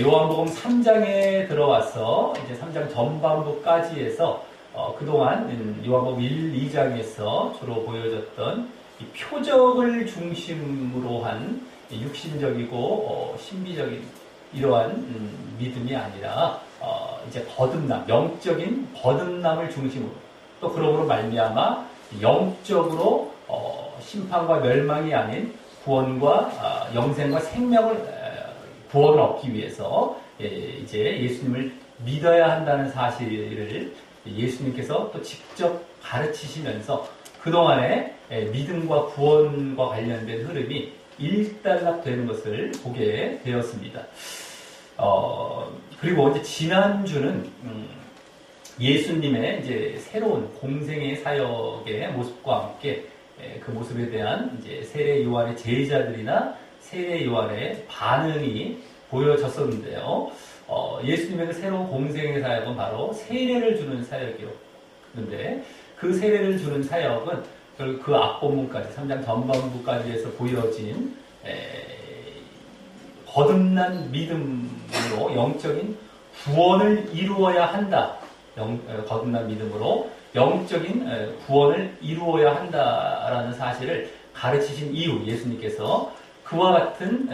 요한복음 3장에 들어와서 이제 3장 전반부까지 해서 그동안 요한복음 1, 2장에서 주로 보여졌던 이 표적을 중심으로 한 육신적이고 신비적인 이러한 믿음이 아니라 이제 거듭남, 영적인 거듭남을 중심으로 또 그러므로 말미암아 영적으로 심판과 멸망이 아닌 구원과 영생과 생명을 구원을 얻기 위해서 이제 예수님을 믿어야 한다는 사실을 예수님께서 또 직접 가르치시면서 그동안의 믿음과 구원과 관련된 흐름이 일단락되는 것을 보게 되었습니다. 그리고 이제 지난주는 예수님의 이제 새로운 공생의 사역의 모습과 함께 그 모습에 대한 이제 세례 요한의 제자들이나 세례 요한의 반응이 보여졌었는데요. 예수님의 그 새로운 공생의 사역은 바로 세례를 주는 사역이었는데 그 세례를 주는 사역은 그 앞본문까지 3장 전반부까지 해서 보여진 거듭난 믿음으로 영적인 구원을 이루어야 한다. 거듭난 믿음으로 영적인 구원을 이루어야 한다라는 사실을 가르치신 이후 예수님께서 그와 같은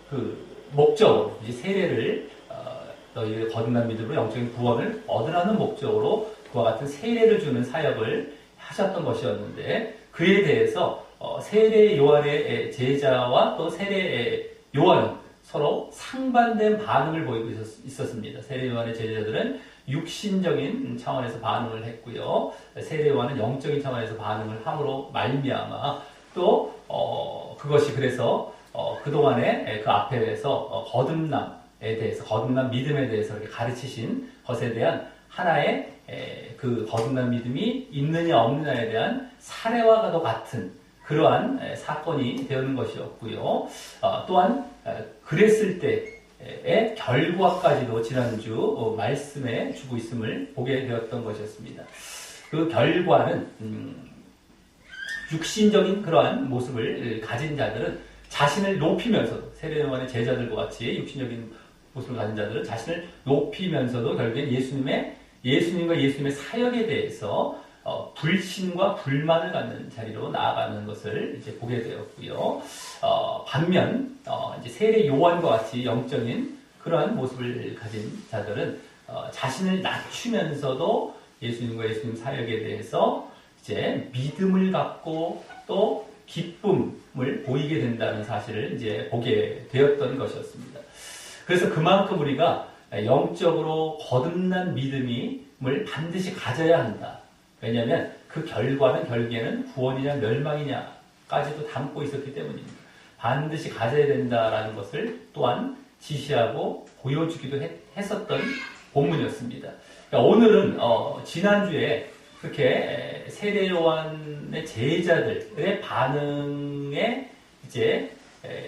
그 목적으로 이제 세례를 너희의 거듭난 믿음으로 영적인 구원을 얻으라는 목적으로 그와 같은 세례를 주는 사역을 하셨던 것이었는데 그에 대해서 세례 요한의 제자와 또 세례 요한은 서로 상반된 반응을 보이고 있었습니다. 세례 요한의 제자들은 육신적인 차원에서 반응을 했고요. 세례 요한은 영적인 차원에서 반응을 함으로 말미암아 또 그것이 그래서 그동안에 그 앞에서 거듭남에 대해서 거듭난 믿음에 대해서 이렇게 가르치신 것에 대한 하나의 그 거듭난 믿음이 있느냐 없느냐에 대한 사례와도 같은 그러한 사건이 되는 것이었고요. 또한 그랬을 때의 결과까지도 지난주 말씀에 주고 있음을 보게 되었던 것이었습니다. 그 결과는 육신적인 그러한 모습을 가진 자들은 자신을 높이면서도 세례 요한의 제자들과 같이 육신적인 모습을 가진 자들은 자신을 높이면서도 결국엔 예수님과 예수님의 사역에 대해서 불신과 불만을 갖는 자리로 나아가는 것을 이제 보게 되었고요. 반면 이제 세례 요한과 같이 영적인 그러한 모습을 가진 자들은 자신을 낮추면서도 예수님과 예수님 사역에 대해서 이제 믿음을 갖고 또 기쁨을 보이게 된다는 사실을 이제 보게 되었던 것이었습니다. 그래서 그만큼 우리가 영적으로 거듭난 믿음을 반드시 가져야 한다. 왜냐하면 그 결과는 결국에는 구원이냐 멸망이냐까지도 담고 있었기 때문입니다. 반드시 가져야 된다라는 것을 또한 지시하고 보여주기도 했었던 본문이었습니다. 그러니까 오늘은 지난주에 그렇게 세례 요한의 제자들의 반응에 이제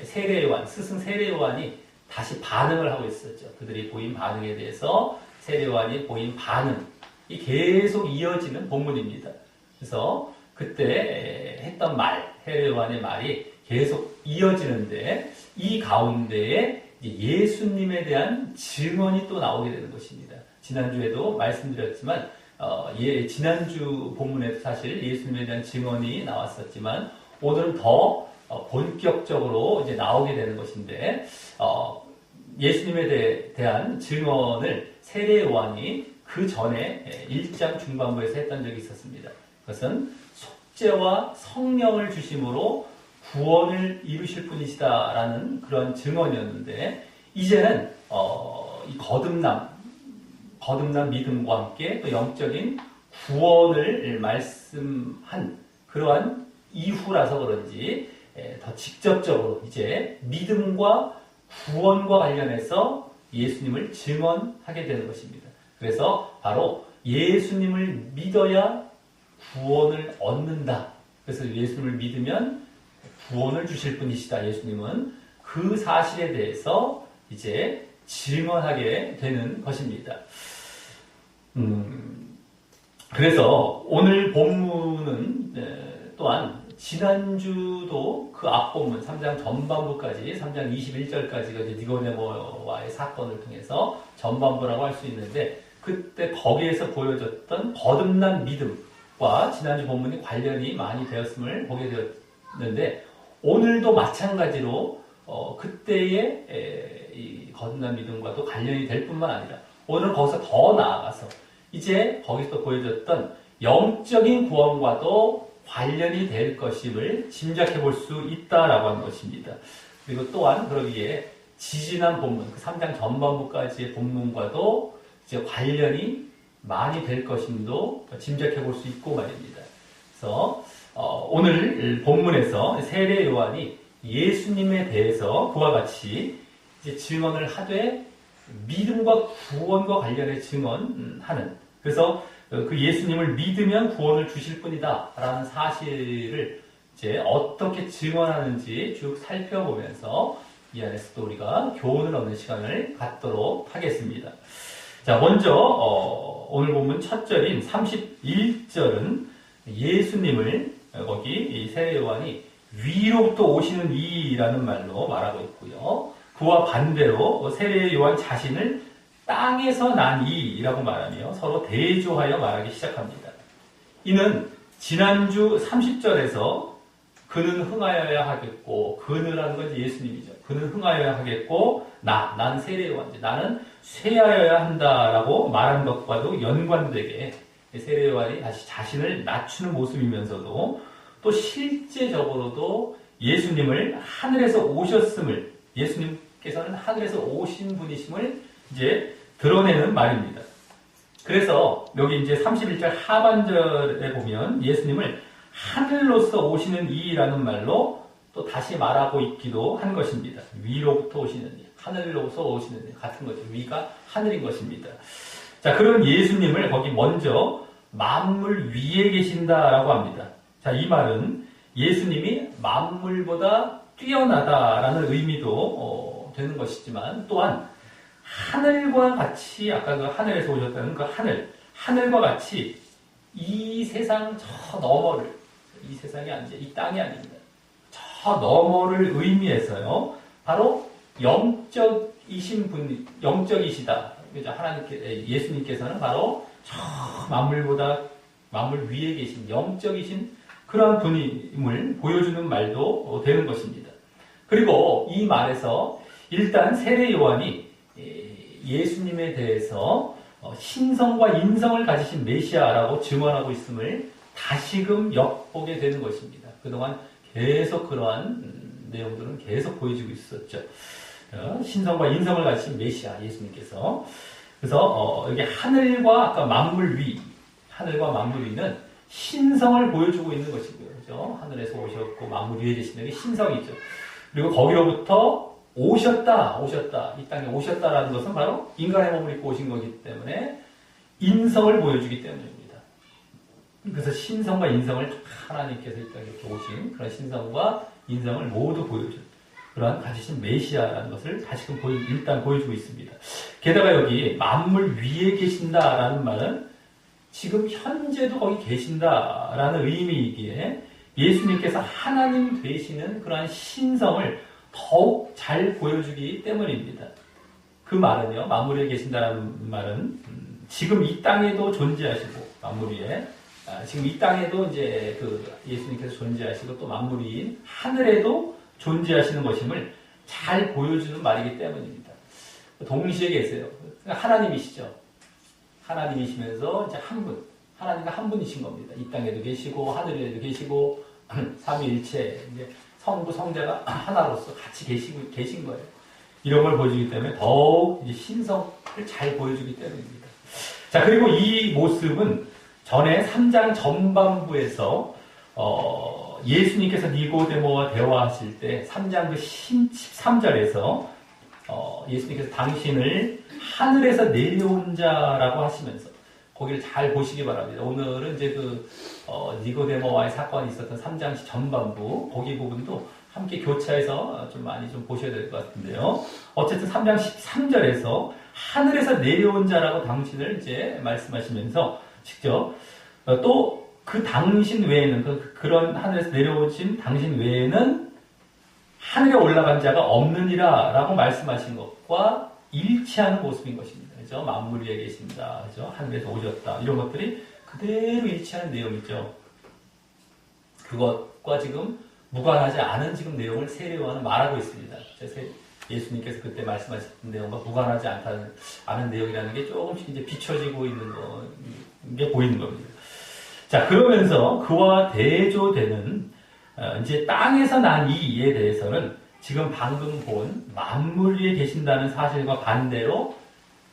세례 요한, 스승 세례 요한이 다시 반응을 하고 있었죠. 그들이 보인 반응에 대해서 세례 요한이 보인 반응이 계속 이어지는 본문입니다. 그래서 그때 했던 세례 요한의 말이 계속 이어지는데 이 가운데에 예수님에 대한 증언이 또 나오게 되는 것입니다. 지난주에도 말씀드렸지만 지난주 본문에도 사실 예수님에 대한 증언이 나왔었지만 오늘은 더 본격적으로 이제 나오게 되는 것인데 예수님에 대한 증언을 세례 요한이 그 전에 1장 중반부에서 했던 적이 있었습니다. 그것은 속죄와 성령을 주심으로 구원을 이루실 분이시다라는 그런 증언이었는데 이제는 이 거듭난 믿음과 함께 또 영적인 구원을 말씀한 그러한 이후라서 그런지 더 직접적으로 이제 믿음과 구원과 관련해서 예수님을 증언하게 되는 것입니다. 그래서 바로 예수님을 믿어야 구원을 얻는다. 그래서 예수님을 믿으면 구원을 주실 분이시다. 예수님은 그 사실에 대해서 이제 증언하게 되는 것입니다. 그래서 오늘 본문은 또한 지난주도 그 앞본문 3장 전반부까지 3장 21절까지가 이제 니고데모와의 사건을 통해서 전반부라고 할 수 있는데 그때 거기에서 보여줬던 거듭난 믿음과 지난주 본문이 관련이 많이 되었음을 보게 되었는데 오늘도 마찬가지로 그때의 이 거듭난 믿음과도 관련이 될 뿐만 아니라 오늘은 거기서 더 나아가서 이제 거기서 보여줬던 영적인 구원과도 관련이 될 것임을 짐작해 볼 수 있다라고 하는 것입니다. 그리고 또한 그러기에 지지난 본문, 그 3장 전반부까지의 본문과도 이제 관련이 많이 될 것임도 짐작해 볼 수 있고 말입니다. 그래서 오늘 본문에서 세례 요한이 예수님에 대해서 그와 같이 이제 증언을 하되 믿음과 구원과 관련해 증언하는 그래서 그 예수님을 믿으면 구원을 주실 뿐이다 라는 사실을 이제 어떻게 증언하는지 쭉 살펴보면서 이 안에서 또 우리가 교훈을 얻는 시간을 갖도록 하겠습니다. 자, 먼저 오늘 본문 첫 절인 31절은 예수님을 거기 이 세례 요한이 위로부터 오시는 이라는 말로 말하고 있고요. 그와 반대로 세례 요한 자신을 땅에서 난 이라고 말하며 서로 대조하여 말하기 시작합니다. 이는 지난주 30절에서 그는 흥하여야 하겠고 그는라는 건 예수님이죠. 그는 흥하여야 하겠고 나는 세례 요한이지. 나는 쇠하여야 한다라고 말한 것과도 연관되게 세례 요한이 다시 자신을 낮추는 모습이면서도 또 실제적으로도 예수님을 하늘에서 오셨음을 예수님께서는 하늘에서 오신 분이심을 이제 드러내는 말입니다. 그래서 여기 이제 31절 하반절에 보면 예수님을 하늘로서 오시는 이라는 말로 또 다시 말하고 있기도 한 것입니다. 위로부터 오시는 이, 하늘로서 오시는 이 같은 거죠. 위가 하늘인 것입니다. 자, 그런 예수님을 거기 먼저 만물 위에 계신다라고 합니다. 자, 이 말은 예수님이 만물보다 뛰어나다라는 의미도 되는 것이지만 또한 하늘과 같이 아까 그 하늘에서 오셨다는 그 하늘과 같이 이 세상 저 너머를 이 세상이 아니죠. 이 땅이 아닙니다. 저 너머를 의미해서요. 바로 영적이신 분, 영적이시다. 그죠? 하나님께 예수님께서는 바로 저 만물 위에 계신 영적이신 그러한 분임을 보여주는 말도 되는 것입니다. 그리고 이 말에서 일단 세례 요한이 예수님에 대해서 신성과 인성을 가지신 메시아라고 증언하고 있음을 다시금 엿보게 되는 것입니다. 그동안 계속 그러한 내용들은 계속 보여주고 있었죠. 신성과 인성을 가지신 메시아 예수님께서 그래서 여기 하늘과 아까 만물 위 하늘과 만물 위는 신성을 보여주고 있는 것이고요. 그죠? 하늘에서 오셨고 만물 위에 계시는 게 신성이죠. 그리고 거기로부터 오셨다. 이 땅에 오셨다라는 것은 바로 인간의 몸을 입고 오신 거기 때문에 인성을 보여주기 때문입니다. 그래서 신성과 인성을 하나님께서 이 땅에 이렇게 오신 그런 신성과 인성을 모두 보여준 그러한 가지신 메시아라는 것을 다시금 일단 보여주고 있습니다. 게다가 여기 만물 위에 계신다라는 말은 지금 현재도 거기 계신다라는 의미이기에 예수님께서 하나님 되시는 그러한 신성을 더욱 잘 보여주기 때문입니다. 그 말은요, 만물 위에 계신다라는 말은 지금 이 땅에도 존재하시고 만물 위에 지금 이 땅에도 이제 그 예수님께서 존재하시고 또 만물 위인 하늘에도 존재하시는 것임을 잘 보여주는 말이기 때문입니다. 동시에 계세요. 그러니까 하나님이시죠. 하나님이시면서 이제 한 분, 하나님과 한 분이신 겁니다. 이 땅에도 계시고 하늘에도 계시고 삼위일체 이제 성부 성자가 하나로서 같이 계신 거예요. 이런 걸 보여주기 때문에 더욱 이제 신성을 잘 보여주기 때문입니다. 자, 그리고 이 모습은 전에 3장 전반부에서 예수님께서 니고데모와 대화하실 때 3장 그 13절에서 예수님께서 당신을 하늘에서 내려온 자라고 하시면서 거기를 잘 보시기 바랍니다. 오늘은 이제 그 니고데모와의 사건이 있었던 3장 전반부 거기 부분도 함께 교차해서 좀 많이 좀 보셔야 될 것 같은데요. 어쨌든 3장 13절에서 하늘에서 내려온 자라고 당신을 이제 말씀하시면서 직접 또 그 당신 외에는, 그런 하늘에서 내려오신 당신 외에는 하늘에 올라간 자가 없느니라 라고 말씀하신 것과 일치하는 모습인 것입니다. 그죠? 만물 위에 계십니다. 그죠? 하늘에서 오셨다. 이런 것들이 그대로 일치하는 내용이죠. 그것과 지금 무관하지 않은 지금 내용을 세례요한은 말하고 있습니다. 예수님께서 그때 말씀하셨던 내용과 무관하지 않은 내용이라는 게 조금씩 이제 비춰지고 있는 게 보이는 겁니다. 자, 그러면서 그와 대조되는 이제 땅에서 난 이에 대해서는 지금 방금 본 만물 위에 계신다는 사실과 반대로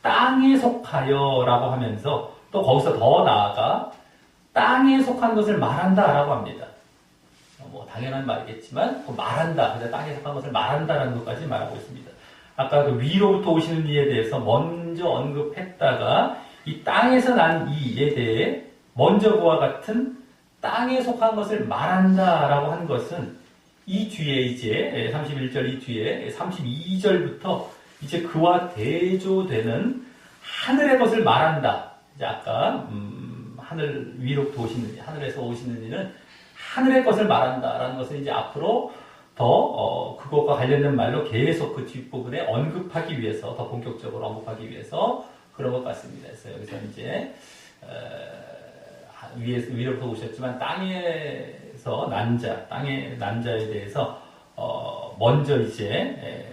땅에 속하여라고 하면서 또 거기서 더 나아가 땅에 속한 것을 말한다라고 합니다. 뭐 당연한 말이겠지만 말한다, 그래서 땅에 속한 것을 말한다라는 것까지 말하고 있습니다. 아까 그 위로부터 오시는 이에 대해서 먼저 언급했다가 이 땅에서 난 이에 대해 먼저 그와 같은 땅에 속한 것을 말한다라고 한 것은 이 뒤에 이제 31절 이 뒤에 32절부터 이제 그와 대조되는 하늘의 것을 말한다. 이제 아까 하늘 위로부터 오시는 이, 하늘에서 오시는 이는 하늘의 것을 말한다라는 것은 이제 앞으로 더 그것과 관련된 말로 계속 그 뒷부분에 언급하기 위해서 더 본격적으로 언급하기 위해서 그런 것 같습니다. 그래서 여기서 이제 위로부터 오셨지만 땅에서 난 자, 땅의 난 자에 대해서 먼저 이제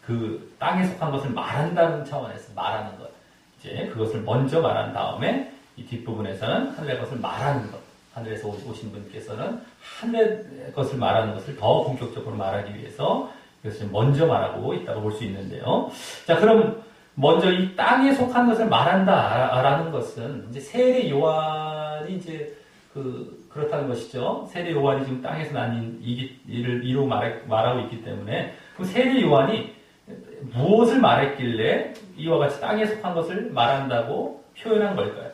그 땅에 속한 것을 말한다는 차원에서 말하는 것, 이제 그것을 먼저 말한 다음에 이 뒷부분에서는 하늘의 것을 말하는 것, 하늘에서 오신 분께서는 하늘의 것을 말하는 것을 더 본격적으로 말하기 위해서 이것을 먼저 말하고 있다고 볼 수 있는데요. 자, 그럼 먼저 이 땅에 속한 것을 말한다라는 것은 이제 세례 요한이 이제 그렇다는 것이죠. 세례 요한이 지금 땅에서 난 일을 이루 말하고 있기 때문에 그럼 세례 요한이 무엇을 말했길래 이와 같이 땅에 속한 것을 말한다고 표현한 걸까요?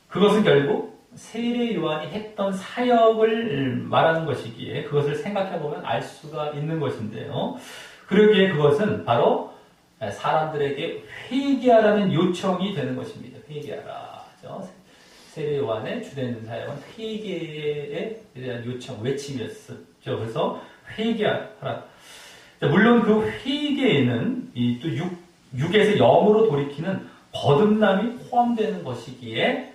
그것은 결국 세례 요한이 했던 사역을 말하는 것이기에 그것을 생각해보면 알 수가 있는 것인데요. 그러기에 그것은 바로 사람들에게 회개하라는 요청이 되는 것입니다. 회개하라. 세례 요한의 주된 사역은 회개에 대한 요청, 외침이었죠. 그래서 회개하라. 물론 그 회개에는 또 육에서 영으로 돌이키는 거듭남이 포함되는 것이기에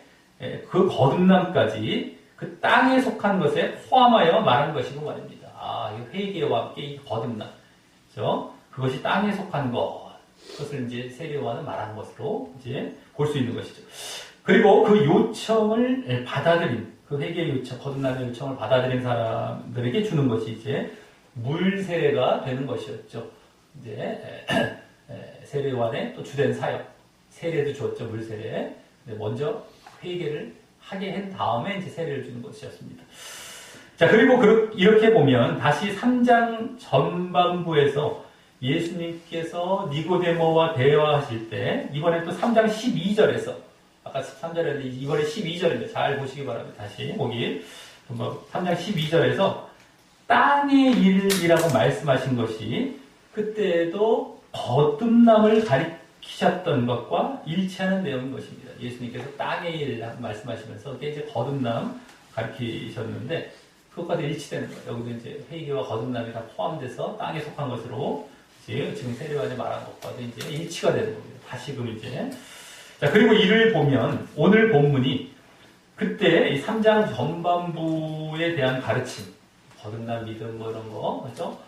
그 거듭남까지 그 땅에 속한 것에 포함하여 말한 것이고 말입니다. 이 회개와 함께 이 거듭남, 그렇죠? 그것이 땅에 속한 것, 그것을 이제 세례 요한은 말한 것으로 이제 볼 수 있는 것이죠. 그리고 그 요청을 받아들인, 그 회개의 요청, 거듭남의 요청을 받아들인 사람들에게 주는 것이 이제 물세례가 되는 것이었죠. 이제 세례 요한의 또 주된 사역, 세례도 주었죠, 물세례. 먼저 회개를 하게 한 다음에 이제 세례를 주는 것이었습니다. 자, 그리고 이렇게 보면 다시 3장 전반부에서 예수님께서 니고데모와 대화하실 때 이번에 또 3장 12절에서 아까 13절에 이번에 12절인데 잘 보시기 바랍니다. 다시 보기 3장 12절에서 땅의 일이라고 말씀하신 것이 그때도 거듭남을 가리키셨던 것과 일치하는 내용인 것입니다. 예수님께서 땅의 일 말씀하시면서 이제 거듭남 가리키셨는데 그것과도 일치되는 거예요. 여기도 이제 회개와 거듭남이 다 포함돼서 땅에 속한 것으로 지금 세례 요한이 말한 것과도 이제 일치가 되는 겁니다. 다시금 이제. 자, 그리고 이를 보면 오늘 본문이 그때 이 3장 전반부에 대한 가르침, 거듭남 믿음 뭐 이런 거, 그렇죠?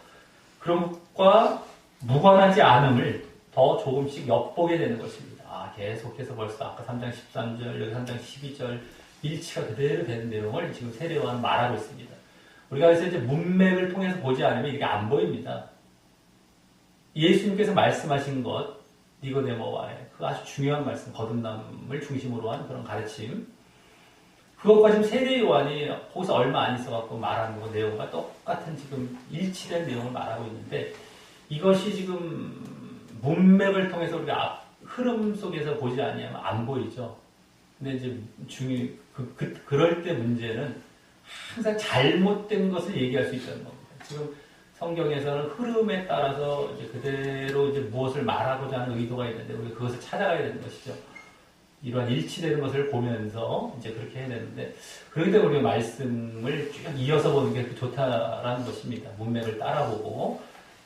그런 것과 무관하지 않음을 더 조금씩 엿보게 되는 것입니다. 계속해서 벌써 아까 3장 13절, 여기 3장 12절 일치가 그대로 되는 내용을 지금 세례 요한은 말하고 있습니다. 우리가 그래서 이제 문맥을 통해서 보지 않으면 이게 안 보입니다. 예수님께서 말씀하신 것, 니고데모와의 그 아주 중요한 말씀, 거듭남을 중심으로 한 그런 가르침, 그것과 지금 세례 요한이 거기서 얼마 안 있어갖고 말하는 그 내용과 똑같은 지금 일치된 내용을 말하고 있는데 이것이 지금 문맥을 통해서 우리가 흐름 속에서 보지 않으면 안 보이죠. 근데 이제 그럴 때 문제는 항상 잘못된 것을 얘기할 수 있다는 겁니다. 지금 성경에서는 흐름에 따라서 이제 그대로 이제 무엇을 말하고자 하는 의도가 있는데 우리가 그것을 찾아가야 되는 것이죠. 이러한 일치되는 것을 보면서 이제 그렇게 해야 되는데, 그렇기 때문에 우리가 말씀을 쭉 이어서 보는 게 좋다라는 것입니다. 문맥을 따라보고.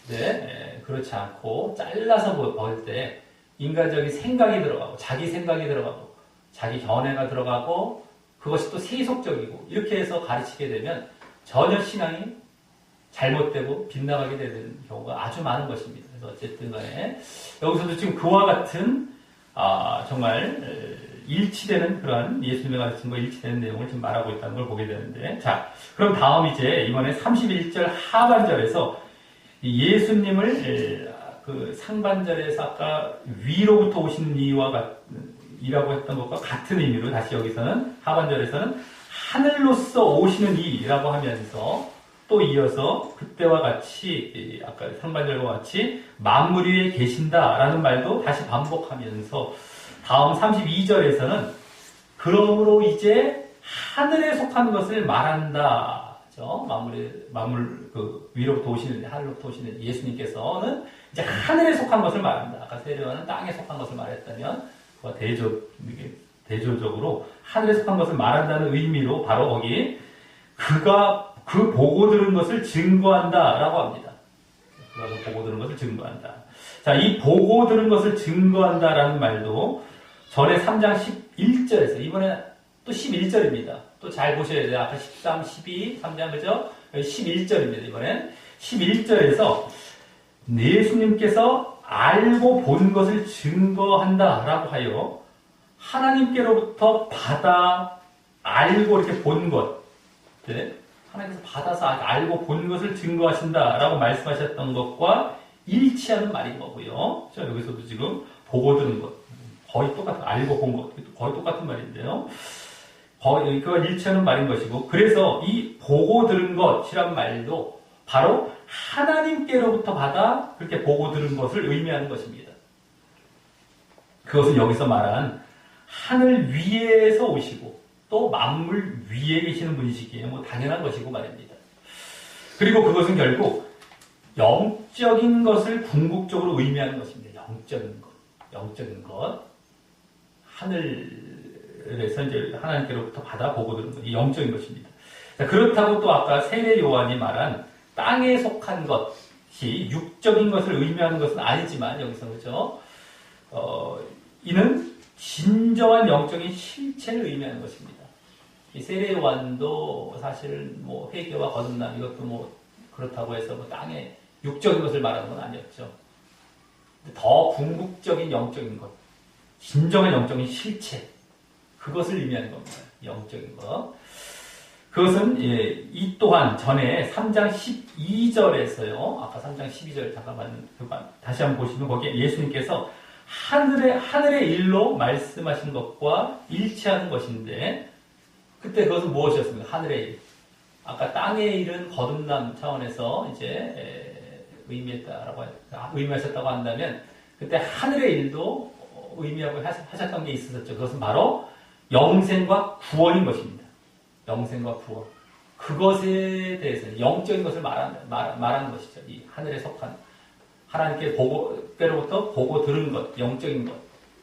네, 그렇지 않고 잘라서 볼 때 인간적인 생각이 들어가고 자기 생각이 들어가고 자기 견해가 들어가고 그것이 또 세속적이고 이렇게 해서 가르치게 되면 전혀 신앙이 잘못되고 빗나가게 되는 경우가 아주 많은 것입니다. 그래서 어쨌든 간에 여기서도 지금 그와 같은 정말 일치되는 그러한 예수님의 가르침과 일치되는 내용을 지금 말하고 있다는 걸 보게 되는데, 자, 그럼 다음 이제 이번에 31절 하반절에서 예수님을 그 상반절에서 아까 위로부터 오시는 이라고 했던 것과 같은 의미로 다시 여기서는 하반절에서는 하늘로서 오시는 이라고 하면서 또 이어서 그때와 같이 아까 상반절과 같이 만물 위에 계신다라는 말도 다시 반복하면서 다음 32절에서는 그러므로 이제 하늘에 속한 것을 말한다. 만물 그 위로부터 오시는 하늘로부터 오시는 예수님께서는 이제 하늘에 속한 것을 말한다. 아까 세례요한은 땅에 속한 것을 말했다면 그와 대조적으로 하늘에 속한 것을 말한다는 의미로 바로 거기 그가 그 보고 들은 것을 증거한다라고 합니다. 그가 그 보고 들은 것을 증거한다. 자, 이 보고 들은 것을 증거한다라는 말도 전에 3장 11절에서 이번에 또 11절입니다. 또 잘 보셔야 돼요. 아까 13, 12, 3장 그죠? 11절입니다. 이번엔 11절에서 예수님께서 알고 본 것을 증거한다라고 하여 하나님께로부터 받아 알고 이렇게 본 것, 네? 하나님께서 받아서 알고 본 것을 증거하신다라고 말씀하셨던 것과 일치하는 말인 거고요. 자, 여기서도 지금 보고 들은 것, 거의 똑같은, 알고 본 것, 거의 똑같은 말인데요. 거의 그와 일치하는 말인 것이고, 그래서 이 보고 들은 것이란 말도 바로 하나님께로부터 받아 그렇게 보고 들은 것을 의미하는 것입니다. 그것은 여기서 말한 하늘 위에서 오시고 또 만물 위에 계시는 분이시기에 뭐 당연한 것이고 말입니다. 그리고 그것은 결국 영적인 것을 궁극적으로 의미하는 것입니다. 영적인 것. 하늘에서 이제 하나님께로부터 받아 보고 들은 것. 이 영적인 것입니다. 자, 그렇다고 또 아까 세례 요한이 말한 땅에 속한 것이 육적인 것을 의미하는 것은 아니지만 여기서 그죠? 이는 진정한 영적인 실체를 의미하는 것입니다. 이 세례 요한도 사실 뭐 회개와 거듭남 이것도 뭐 그렇다고 해서 뭐 땅에 육적인 것을 말하는 건 아니었죠. 더 궁극적인 영적인 것, 진정한 영적인 실체, 그것을 의미하는 겁니다. 영적인 것. 그것은 이 또한 전에 3장 12절에서요. 아까 3장 12절 잠깐만 다시 한번 보시면 거기에 예수님께서 하늘의 일로 말씀하신 것과 일치하는 것인데 그때 그것은 무엇이었습니까? 하늘의 일. 아까 땅의 일은 거듭남 차원에서 이제 의미하셨다고 한다면 그때 하늘의 일도 의미하고 하셨던 게 있었죠. 그것은 바로 영생과 구원인 것입니다. 영생과 구원. 그것에 대해서 영적인 것을 말하는 것이죠. 이 하늘에 속한 하나님께로부터 보고 들은 것, 영적인 것,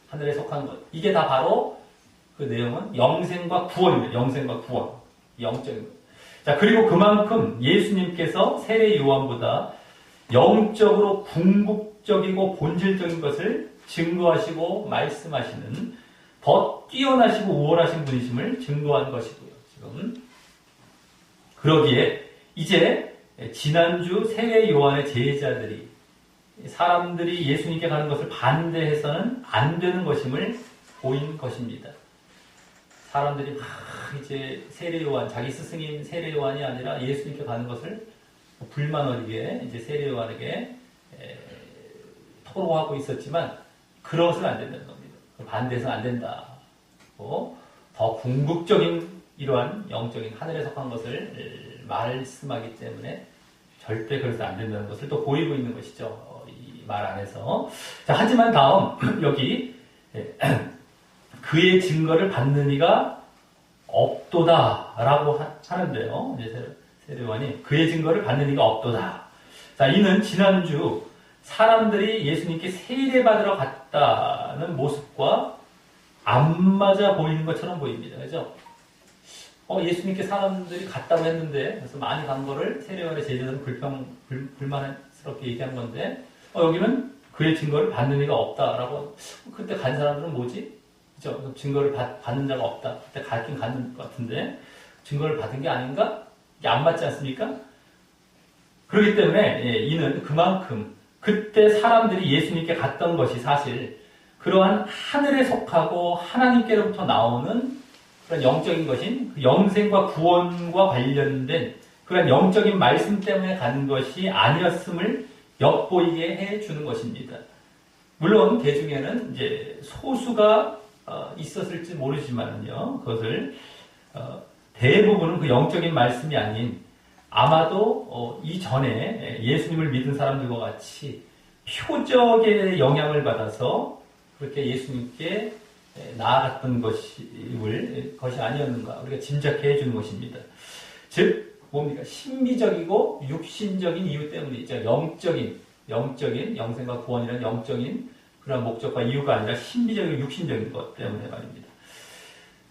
하늘에 속한 것. 이게 다 바로 그 내용은 영생과 구원입니다. 영생과 구원. 영적인 것. 자, 그리고 그만큼 예수님께서 세례 요한보다 영적으로 궁극적이고 본질적인 것을 증거하시고 말씀하시는 더 뛰어나시고 우월하신 분이심을 증거한 것이고요. 지금 그러기에 이제 지난주 세례 요한의 제자들이 사람들이 예수님께 가는 것을 반대해서는 안 되는 것임을 보인 것입니다. 사람들이 이제 세례 요한, 자기 스승인 세례 요한이 아니라 예수님께 가는 것을 불만 어리게 이제 세례 요한에게 토로하고 있었지만 그러서는 안 된다는 겁니다. 반대해서는 안 된다고 더 궁극적인 이러한 영적인 하늘에 속한 것을 말씀하기 때문에 절대 그래서 안 된다는 것을 또 보이고 있는 것이죠. 이 말 안에서. 자, 하지만 다음 여기 그의 증거를 받는 이가 없도다라고 하는데요. 이제 세례 요한이 그의 증거를 받는 이가 없도다. 자, 이는 지난주 사람들이 예수님께 세례받으러 갔다는 모습과 안 맞아 보이는 것처럼 보입니다. 그죠? 예수님께 사람들이 갔다고 했는데, 그래서 많이 간 거를 세례요한의 제자들은 불만스럽게 얘기한 건데, 여기는 그의 증거를 받는 이가 없다라고, 그때 간 사람들은 뭐지? 그죠? 증거를 받는 자가 없다. 그때 갔긴 갔는 것 같은데, 증거를 받은 게 아닌가? 이게 안 맞지 않습니까? 그렇기 때문에, 이는 그만큼, 그때 사람들이 예수님께 갔던 것이 사실, 그러한 하늘에 속하고 하나님께로부터 나오는 그런 영적인 것인 그 영생과 구원과 관련된 그런 영적인 말씀 때문에 간 것이 아니었음을 엿보이게 해주는 것입니다. 물론 그 중에는 이제 소수가 있었을지 모르지만요. 그것을 대부분은 그 영적인 말씀이 아닌 아마도 이전에 예수님을 믿은 사람들과 같이 표적의 영향을 받아서 그렇게 예수님께 나아갔던 것이 아니었는가 우리가 짐작해 해주는 것입니다. 즉 뭡니까? 신비적이고 육신적인 이유 때문이죠. 영적인 영생과 구원이라는 영적인 그런 목적과 이유가 아니라 신비적이고 육신적인 것 때문에 말입니다.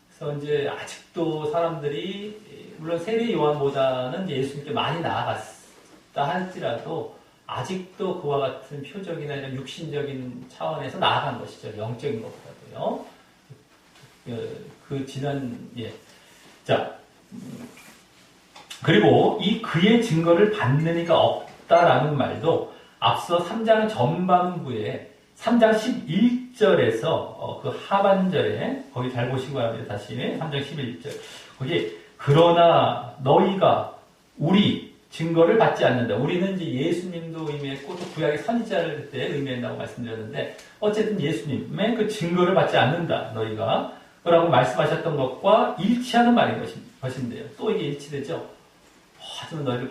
그래서 이제 아직도 사람들이 물론 세례 요한보다는 예수님께 많이 나아갔다 할지라도 아직도 그와 같은 표적이나 이런 육신적인 차원에서 나아간 것이죠. 영적인 것보다도요. 자, 그리고 이 그의 증거를 받는 이가 없다라는 말도 앞서 3장 전반부에 3장 11절에서 그 하반절에 거기 잘 보시기 바랍니다. 다시 3장 11절 거기 그러나 너희가 우리 증거를 받지 않는다. 우리는 이제 예수님도 의미했고 또 구약의 선지자를 그때 의미한다고 말씀드렸는데 어쨌든 예수님의 그 증거를 받지 않는다. 너희가 라고 말씀하셨던 것과 일치하는 말인 것인데요. 또 이게 일치되죠. 하지만 너희들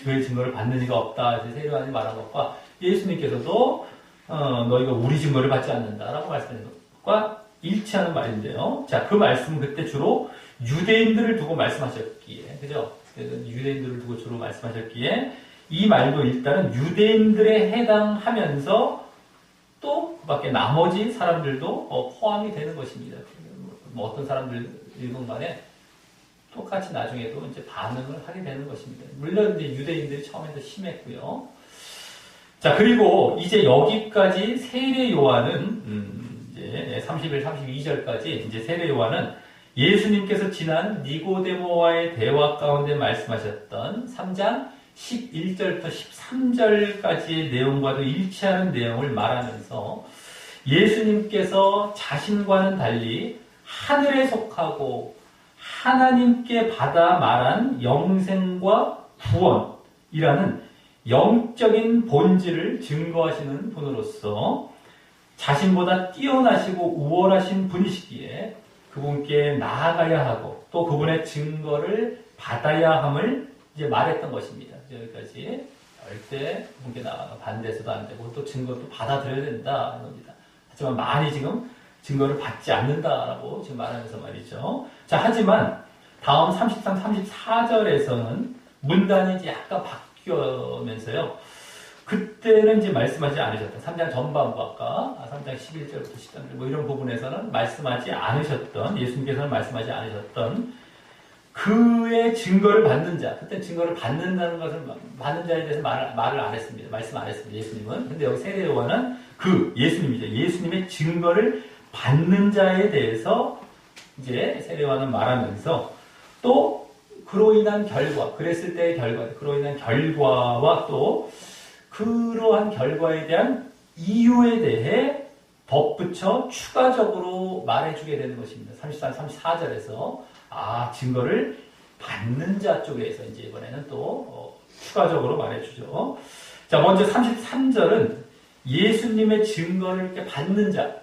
그의 증거를 받는 이가 없다. 세례요한이 말한 것과 예수님께서도 너희가 우리 증거를 받지 않는다라고 말씀하신 것과 일치하는 말인데요. 자, 그 말씀은 그때 주로 유대인들을 두고 말씀하셨기에, 그죠? 유대인들을 두고 주로 말씀하셨기에 이 말도 일단은 유대인들에 해당하면서 또 밖에 나머지 사람들도 포함이 되는 것입니다. 뭐 어떤 사람들이든 간에 똑같이 나중에도 이제 반응을 하게 되는 것입니다. 물론 이제 유대인들이 처음에 더 심했고요. 자, 그리고 이제 여기까지 세례 요한은 이제 31, 32절까지 이제 세례 요한은 예수님께서 지난 니고데모와의 대화 가운데 말씀하셨던 3장 11절부터 13절까지의 내용과도 일치하는 내용을 말하면서 예수님께서 자신과는 달리 하늘에 속하고 하나님께 받아 말한 영생과 구원이라는 영적인 본질을 증거하시는 분으로서 자신보다 뛰어나시고 우월하신 분이시기에 그분께 나아가야 하고 또 그분의 증거를 받아야 함을 이제 말했던 것입니다. 여기까지 절대 그분께 반대해서도 안 되고 또 증거도 받아들여야 된다는 겁니다. 하지만 많이 지금 증거를 받지 않는다라고 지금 말하면서 말이죠. 자, 하지만 다음 33, 34절에서는 문단이 이제 약간 바뀌면서요. 그때는 이제 말씀하지 않으셨던 3장 전반부 아까 3장 11절부터 13절 뭐 이런 부분에서는 말씀하지 않으셨던 예수님께서는 말씀하지 않으셨던 그의 증거를 받는 자, 그때 증거를 받는다는 것을 받는 자에 대해서 말을 안 했습니다. 말씀 안 했습니다. 예수님은. 근데 여기 세례 요한은 그 예수님이죠. 예수님의 증거를 받는 자에 대해서 이제 세례 요한은 말하면서 또 그로 인한 결과, 그랬을 때의 결과, 그로 인한 결과와 또 그러한 결과에 대한 이유에 대해 덧붙여 추가적으로 말해주게 되는 것입니다. 33, 34절에서 증거를 받는 자 쪽에서 이제 이번에는 또 추가적으로 말해주죠. 자, 먼저 33절은 예수님의 증거를 이렇게 받는 자,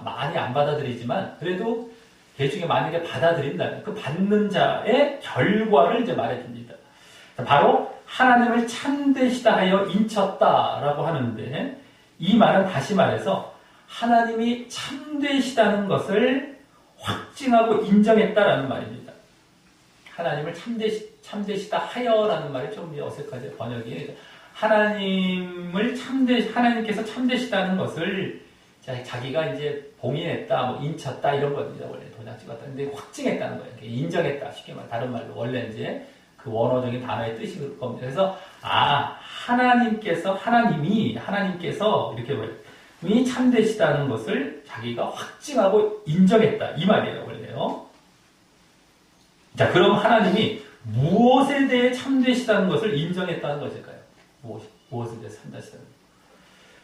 많이 안 받아들이지만 그래도 개 중에 만약에 받아들인다면 그 받는 자의 결과를 이제 말해줍니다. 바로 하나님을 참되시다 하여 인쳤다라고 하는데 이 말은 다시 말해서 하나님이 참되시다는 것을 확증하고 인정했다라는 말입니다. 하나님을 참되시다 하여라는 말이 좀 어색하죠. 번역이. 하나님께서 참되시다는 것을 자기가 이제 봉인했다, 뭐 인쳤다 이런 겁니다. 원래 도장 찍었다. 근데 확증했다는 거예요. 인정했다. 쉽게 말 다른 말로 원래 이제 그 원어적인 단어의 뜻이 그럴 겁니다. 그래서 하나님께서 이렇게 이 참되시다는 것을 자기가 확증하고 인정했다 이 말이에요. 원래요. 자, 그럼 하나님이 무엇에 대해 참되시다는 것을 인정했다는 것일까요? 무엇에 대해 참되시다는 것?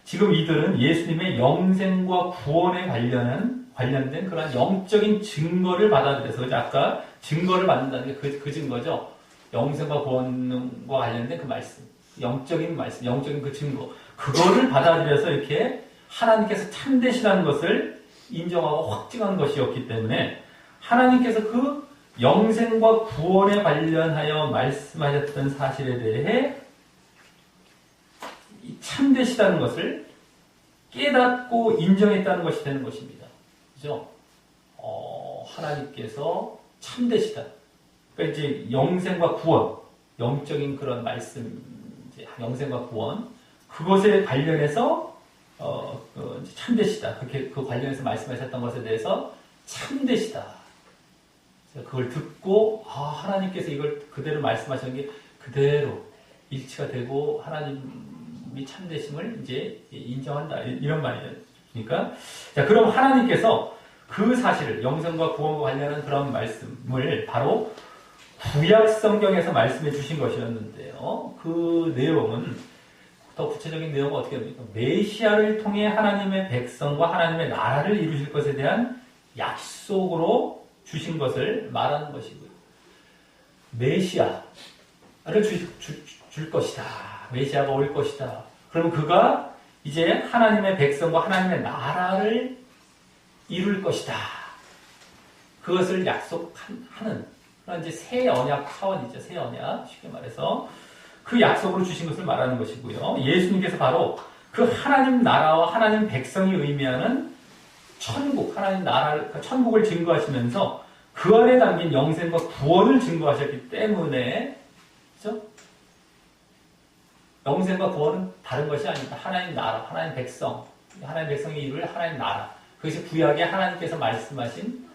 지금 이들은 예수님의 영생과 구원에 관련된 그런 영적인 증거를 받아들여서, 그죠? 아까 증거를 받는다는 게 그 증거죠. 영생과 구원과 관련된 그 말씀, 영적인 말씀, 영적인 그 증거, 그거를 받아들여서 이렇게 하나님께서 참되시다는 것을 인정하고 확증한 것이었기 때문에 하나님께서 그 영생과 구원에 관련하여 말씀하셨던 사실에 대해 참되시다는 것을 깨닫고 인정했다는 것이 되는 것입니다. 그죠? 하나님께서 참되시다. 그러니까 이제 영생과 구원, 영적인 그런 말씀, 이제 영생과 구원, 그것에 관련해서 참되시다. 그렇게 그 관련해서 말씀하셨던 것에 대해서 참되시다. 그걸 듣고 하나님께서 이걸 그대로 말씀하신 게 그대로 일치가 되고 하나님이 참되심을 이제 인정한다. 이런 말이죠. 그러니까 자, 그럼 하나님께서 그 사실을 영생과 구원과 관련한 그런 말씀을 바로 구약 성경에서 말씀해 주신 것이었는데요. 그 내용은 더 구체적인 내용은 어떻게 됩니까? 메시아를 통해 하나님의 백성과 하나님의 나라를 이루실 것에 대한 약속으로 주신 것을 말하는 것이고요. 메시아를 줄 것이다. 메시아가 올 것이다. 그러면 그가 이제 하나님의 백성과 하나님의 나라를 이룰 것이다. 그것을 약속하는 그런 이제 새 언약 차원이죠. 새 언약. 쉽게 말해서 그 약속으로 주신 것을 말하는 것이고요. 예수님께서 바로 그 하나님 나라와 하나님 백성이 의미하는 천국, 하나님 나라, 천국을 증거하시면서 그 안에 담긴 영생과 구원을 증거하셨기 때문에, 그죠? 영생과 구원은 다른 것이 아닙니다. 하나님 나라, 하나님 백성, 하나님 백성이 이룰 하나님 나라. 그것이 구약에 하나님께서 말씀하신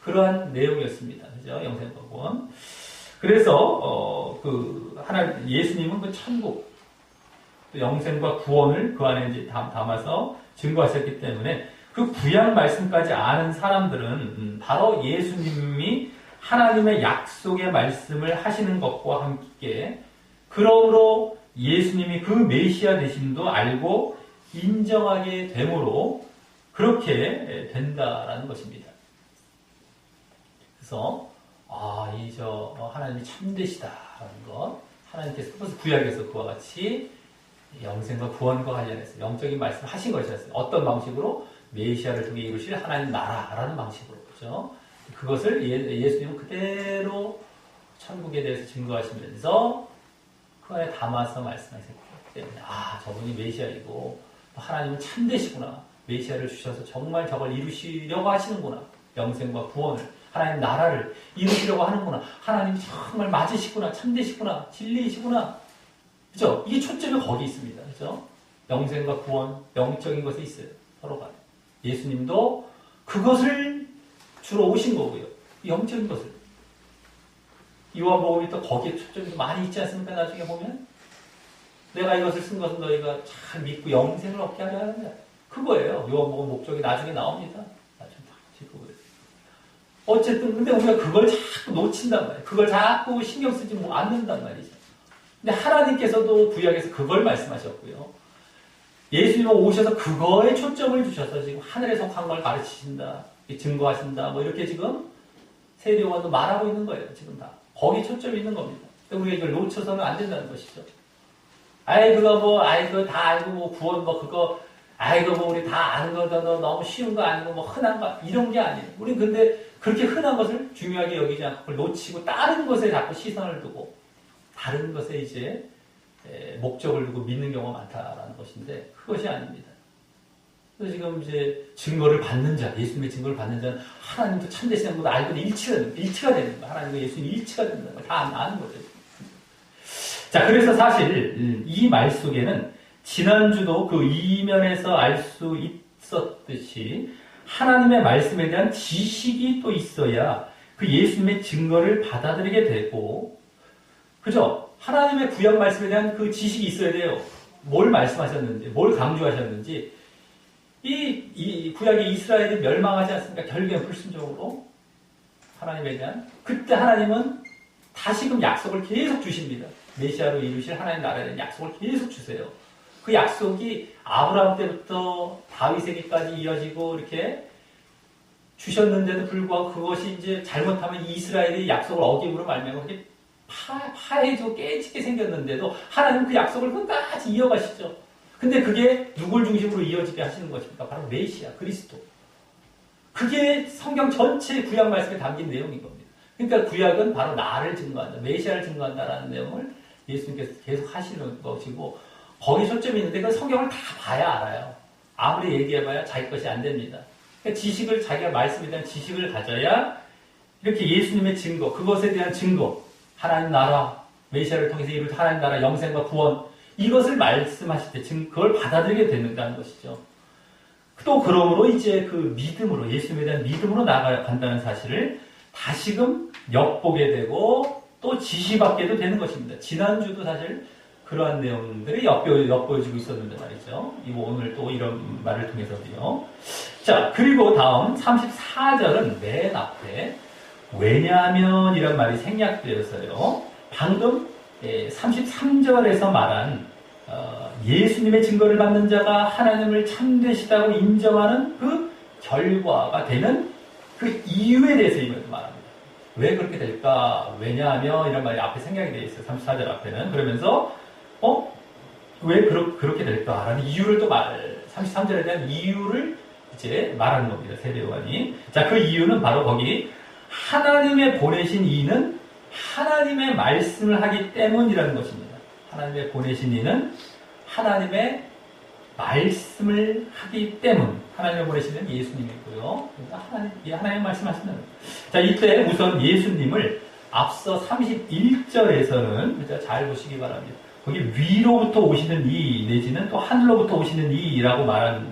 그러한 내용이었습니다. 그죠? 영생과 구원. 그래서, 예수님은 그 천국, 또 영생과 구원을 그 안에 이제 담아서 증거하셨기 때문에 그 구약 말씀까지 아는 사람들은 바로 예수님이 하나님의 약속의 말씀을 하시는 것과 함께 그러므로 예수님이 그 메시아 되심도 알고 인정하게 되므로 그렇게 된다라는 것입니다. 그래서 하나님이 참되시다라는 것, 하나님께서 그것을 구약에서 그와 같이 영생과 구원과 관련해서 영적인 말씀을 하신 것이었어요. 어떤 방식으로? 메시아를 통해 이루실 하나님 나라라는 방식으로. 그죠? 그것을 예수님은 그대로 천국에 대해서 증거하시면서 그 안에 담아서 말씀하셨기 때문에 저분이 메시아이고 하나님은 참되시구나. 메시아를 주셔서 정말 저걸 이루시려고 하시는구나. 영생과 구원을, 하나님 나라를 이루시려고 하는구나. 하나님이 정말 맞으시구나. 참되시구나. 진리이시구나. 그죠? 이게 초점이 거기 있습니다. 그죠? 영생과 구원, 영적인 것에 있어요. 서로가. 예수님도 그것을 주로 오신 거고요. 영적인 것을. 요한복음이 또 거기에 초점이 많이 있지 않습니까? 나중에 보면 내가 이것을 쓴 것은 너희가 잘 믿고 영생을 얻게 하려 하느냐. 그거예요. 요한복음 목적이 나중에 나옵니다. 나중에 다 짚고 그래요. 어쨌든 근데 우리가 그걸 자꾸 놓친단 말이에요. 그걸 자꾸 신경 쓰지 않는단 말이죠. 근데 하나님께서도 구약에서 그걸 말씀하셨고요. 예수님은 오셔서 그거에 초점을 주셔서 지금 하늘에 속한 걸 가르치신다, 증거하신다, 뭐 이렇게 지금 세례요한도 말하고 있는 거예요. 지금 다. 거기 초점이 있는 겁니다. 우리가 이걸 놓쳐서는 안 된다는 것이죠. 그거 다 알고, 구원 그거, 우리 다 아는 거다, 너무 쉬운 거 아니고, 흔한 거, 이런 게 아니에요. 우리 근데 그렇게 흔한 것을 중요하게 여기지 않고, 그걸 놓치고, 다른 것에 자꾸 시선을 두고, 다른 것에 이제, 목적을 두고 믿는 경우가 많다라는 것인데, 그것이 아닙니다. 그래서 지금 이제 증거를 받는 자, 예수님의 증거를 받는 자는 하나님도 참되시는 것도 알고 일치가 되는 거예요. 하나님과 예수님이 일치가 된다는 걸 다 아는 거죠. 자, 그래서 사실 이 말 속에는 지난주도 그 이면에서 알 수 있었듯이 하나님의 말씀에 대한 지식이 또 있어야 그 예수님의 증거를 받아들이게 되고, 그죠? 하나님의 구약 말씀에 대한 그 지식이 있어야 돼요. 뭘 말씀하셨는지, 뭘 강조하셨는지. 이 구약의 이스라엘이 멸망하지 않습니까? 결국엔 불순종으로 하나님에 대한. 그때 하나님은 다시금 약속을 계속 주십니다. 메시아로 이루실 하나님 나라에 대한 약속을 계속 주세요. 그 약속이 아브라함 때부터 다윗에게까지 이어지고 이렇게 주셨는데도 불구하고 그것이 이제 잘못하면 이스라엘이 약속을 어김으로 말미암아 그게 파해지고 깨지게 생겼는데도 하나님은 그 약속을 끝까지 이어가시죠. 근데 그게 누굴 중심으로 이어지게 하시는 것입니까? 바로 메시아, 그리스도. 그게 성경 전체 구약 말씀에 담긴 내용인 겁니다. 그러니까 구약은 바로 나를 증거한다, 메시아를 증거한다라는 내용을 예수님께서 계속 하시는 것이고, 거기 초점이 있는데 그 성경을 다 봐야 알아요. 아무리 얘기해봐야 자기 것이 안 됩니다. 그러니까 지식을, 자기가 말씀에 대한 지식을 가져야 이렇게 예수님의 증거, 그것에 대한 증거, 하나님 나라, 메시아를 통해서 이룰 하나님 나라, 영생과 구원, 이것을 말씀하실 때 그걸 받아들이게 된다는 것이죠. 또 그러므로 이제 그 믿음으로, 예수님에 대한 믿음으로 나아간다는 사실을 다시금 엿보게 되고 또 지시받게도 되는 것입니다. 지난주도 사실 그러한 내용들이 엿보여지고 있었는데 말이죠. 이거 오늘 또 이런 말을 통해서도요. 자, 그리고 다음 34절은 맨 앞에 왜냐하면 이런 말이 생략되어서요. 방금 33절에서 말한 예수님의 증거를 받는 자가 하나님을 참되시다고 인정하는 그 결과가 되는 그 이유에 대해서 이번에 말합니다. 왜 그렇게 될까? 왜냐하면 이런 말이 앞에 생략이 되어 있어요. 34절 앞에는. 그러면서 왜 그렇게 될까? 라는 이유를 또 33절에 대한 이유를 이제 말하는 겁니다. 세례요한이. 자, 그 이유는 바로 거기 하나님의 보내신 이는 하나님의 말씀을 하기 때문이라는 것입니다. 하나님의 보내신 이는 하나님의 말씀을 하기 때문. 하나님의 보내신 이는 예수님이고요. 그러니까 하나님 말씀하시는. 자, 이때 우선 예수님을 앞서 31절에서는 잘 보시기 바랍니다. 거기 위로부터 오시는 이 내지는 또 하늘로부터 오시는 이라고 말한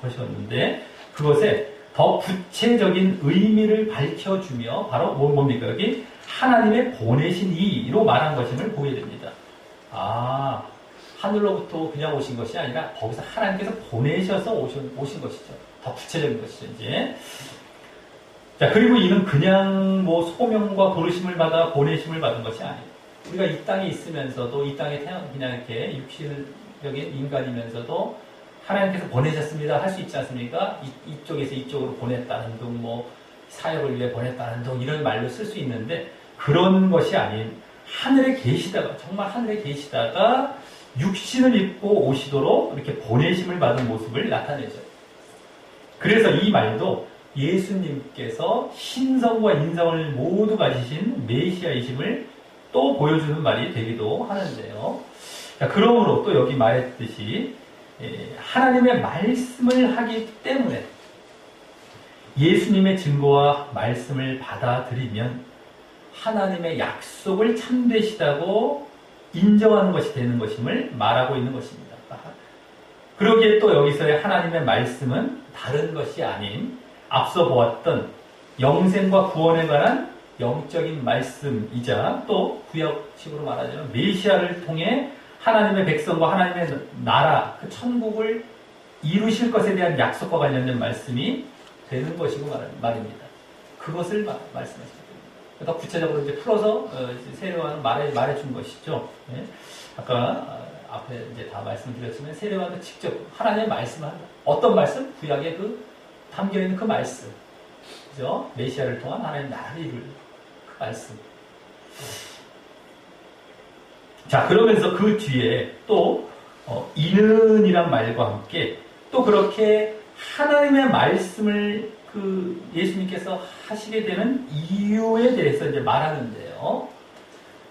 것이었는데 그것에 더 구체적인 의미를 밝혀주며 바로 뭡니까? 여기 하나님의 보내신 이로 말한 것임을 보게 됩니다. 아, 하늘로부터 그냥 오신 것이 아니라 거기서 하나님께서 보내셔서 오신 것이죠. 더 구체적인 것이죠, 이제. 자, 그리고 이는 그냥 뭐 소명과 부르심을 받아 보내심을 받은 것이 아니에요. 우리가 이 땅에 있으면서도 이 땅에 그냥 이렇게 육신적인 인간이면서도 하나님께서 보내셨습니다 할 수 있지 않습니까? 이쪽에서 이쪽으로 보냈다는 둥, 뭐 사역을 위해 보냈다는 둥 이런 말로 쓸 수 있는데 그런 것이 아닌 하늘에 계시다가 정말 하늘에 계시다가 육신을 입고 오시도록 이렇게 보내심을 받은 모습을 나타내죠. 그래서 이 말도 예수님께서 신성과 인성을 모두 가지신 메시아이심을 또 보여주는 말이 되기도 하는데요. 자, 그러므로 또 여기 말했듯이 하나님의 말씀을 하기 때문에 예수님의 증거와 말씀을 받아들이면 하나님의 약속을 참되시다고 인정하는 것이 되는 것임을 말하고 있는 것입니다. 그러기에 또 여기서의 하나님의 말씀은 다른 것이 아닌 앞서 보았던 영생과 구원에 관한 영적인 말씀이자 또 구약식으로 말하자면 메시아를 통해 하나님의 백성과 하나님의 나라, 그 천국을 이루실 것에 대한 약속과 관련된 말씀이 되는 것이고 말입니다. 그것을 말씀하십니다. 더 구체적으로 이제 풀어서 세례요한은 말해준 것이죠. 네. 아까 앞에 이제 다 말씀드렸지만 세례요한은 직접 하나님의 말씀을 한다. 어떤 말씀? 구약에 그 담겨 있는 그 말씀, 그죠? 메시아를 통한 하나님 나라를 이룰 그 말씀. 자, 그러면서 그 뒤에 또 이는이란 말과 함께 또 그렇게 하나님의 말씀을 그 예수님께서 하시게 되는 이유에 대해서 이제 말하는데요.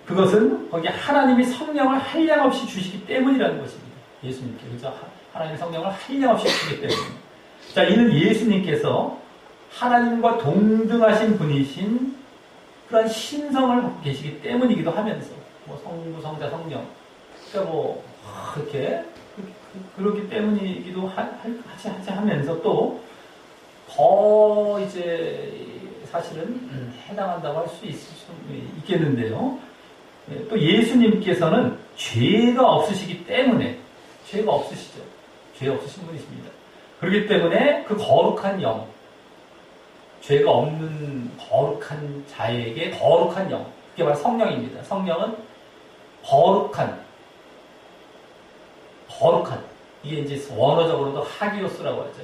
그것은 거기 하나님이 성령을 한량없이 주시기 때문이라는 것입니다. 예수님께. 그죠? 하나님의 성령을 한량없이 주시기 때문입니다. 자, 이는 예수님께서 하나님과 동등하신 분이신 그런 신성을 갖고 계시기 때문이기도 하면서 뭐 성부, 성자, 성령. 그러니까 뭐 이렇게 그렇기 때문이기도 하면서 또 더 이제 사실은 해당한다고 할 수 있겠는데요. 또 예수님께서는 죄가 없으시기 때문에 죄가 없으시죠. 죄 없으신 분이십니다. 그렇기 때문에 그 거룩한 영, 죄가 없는 거룩한 자에게 거룩한 영, 그게 바로 성령입니다. 성령은 거룩한, 이게 이제 원어적으로도 하기오스라고 하죠.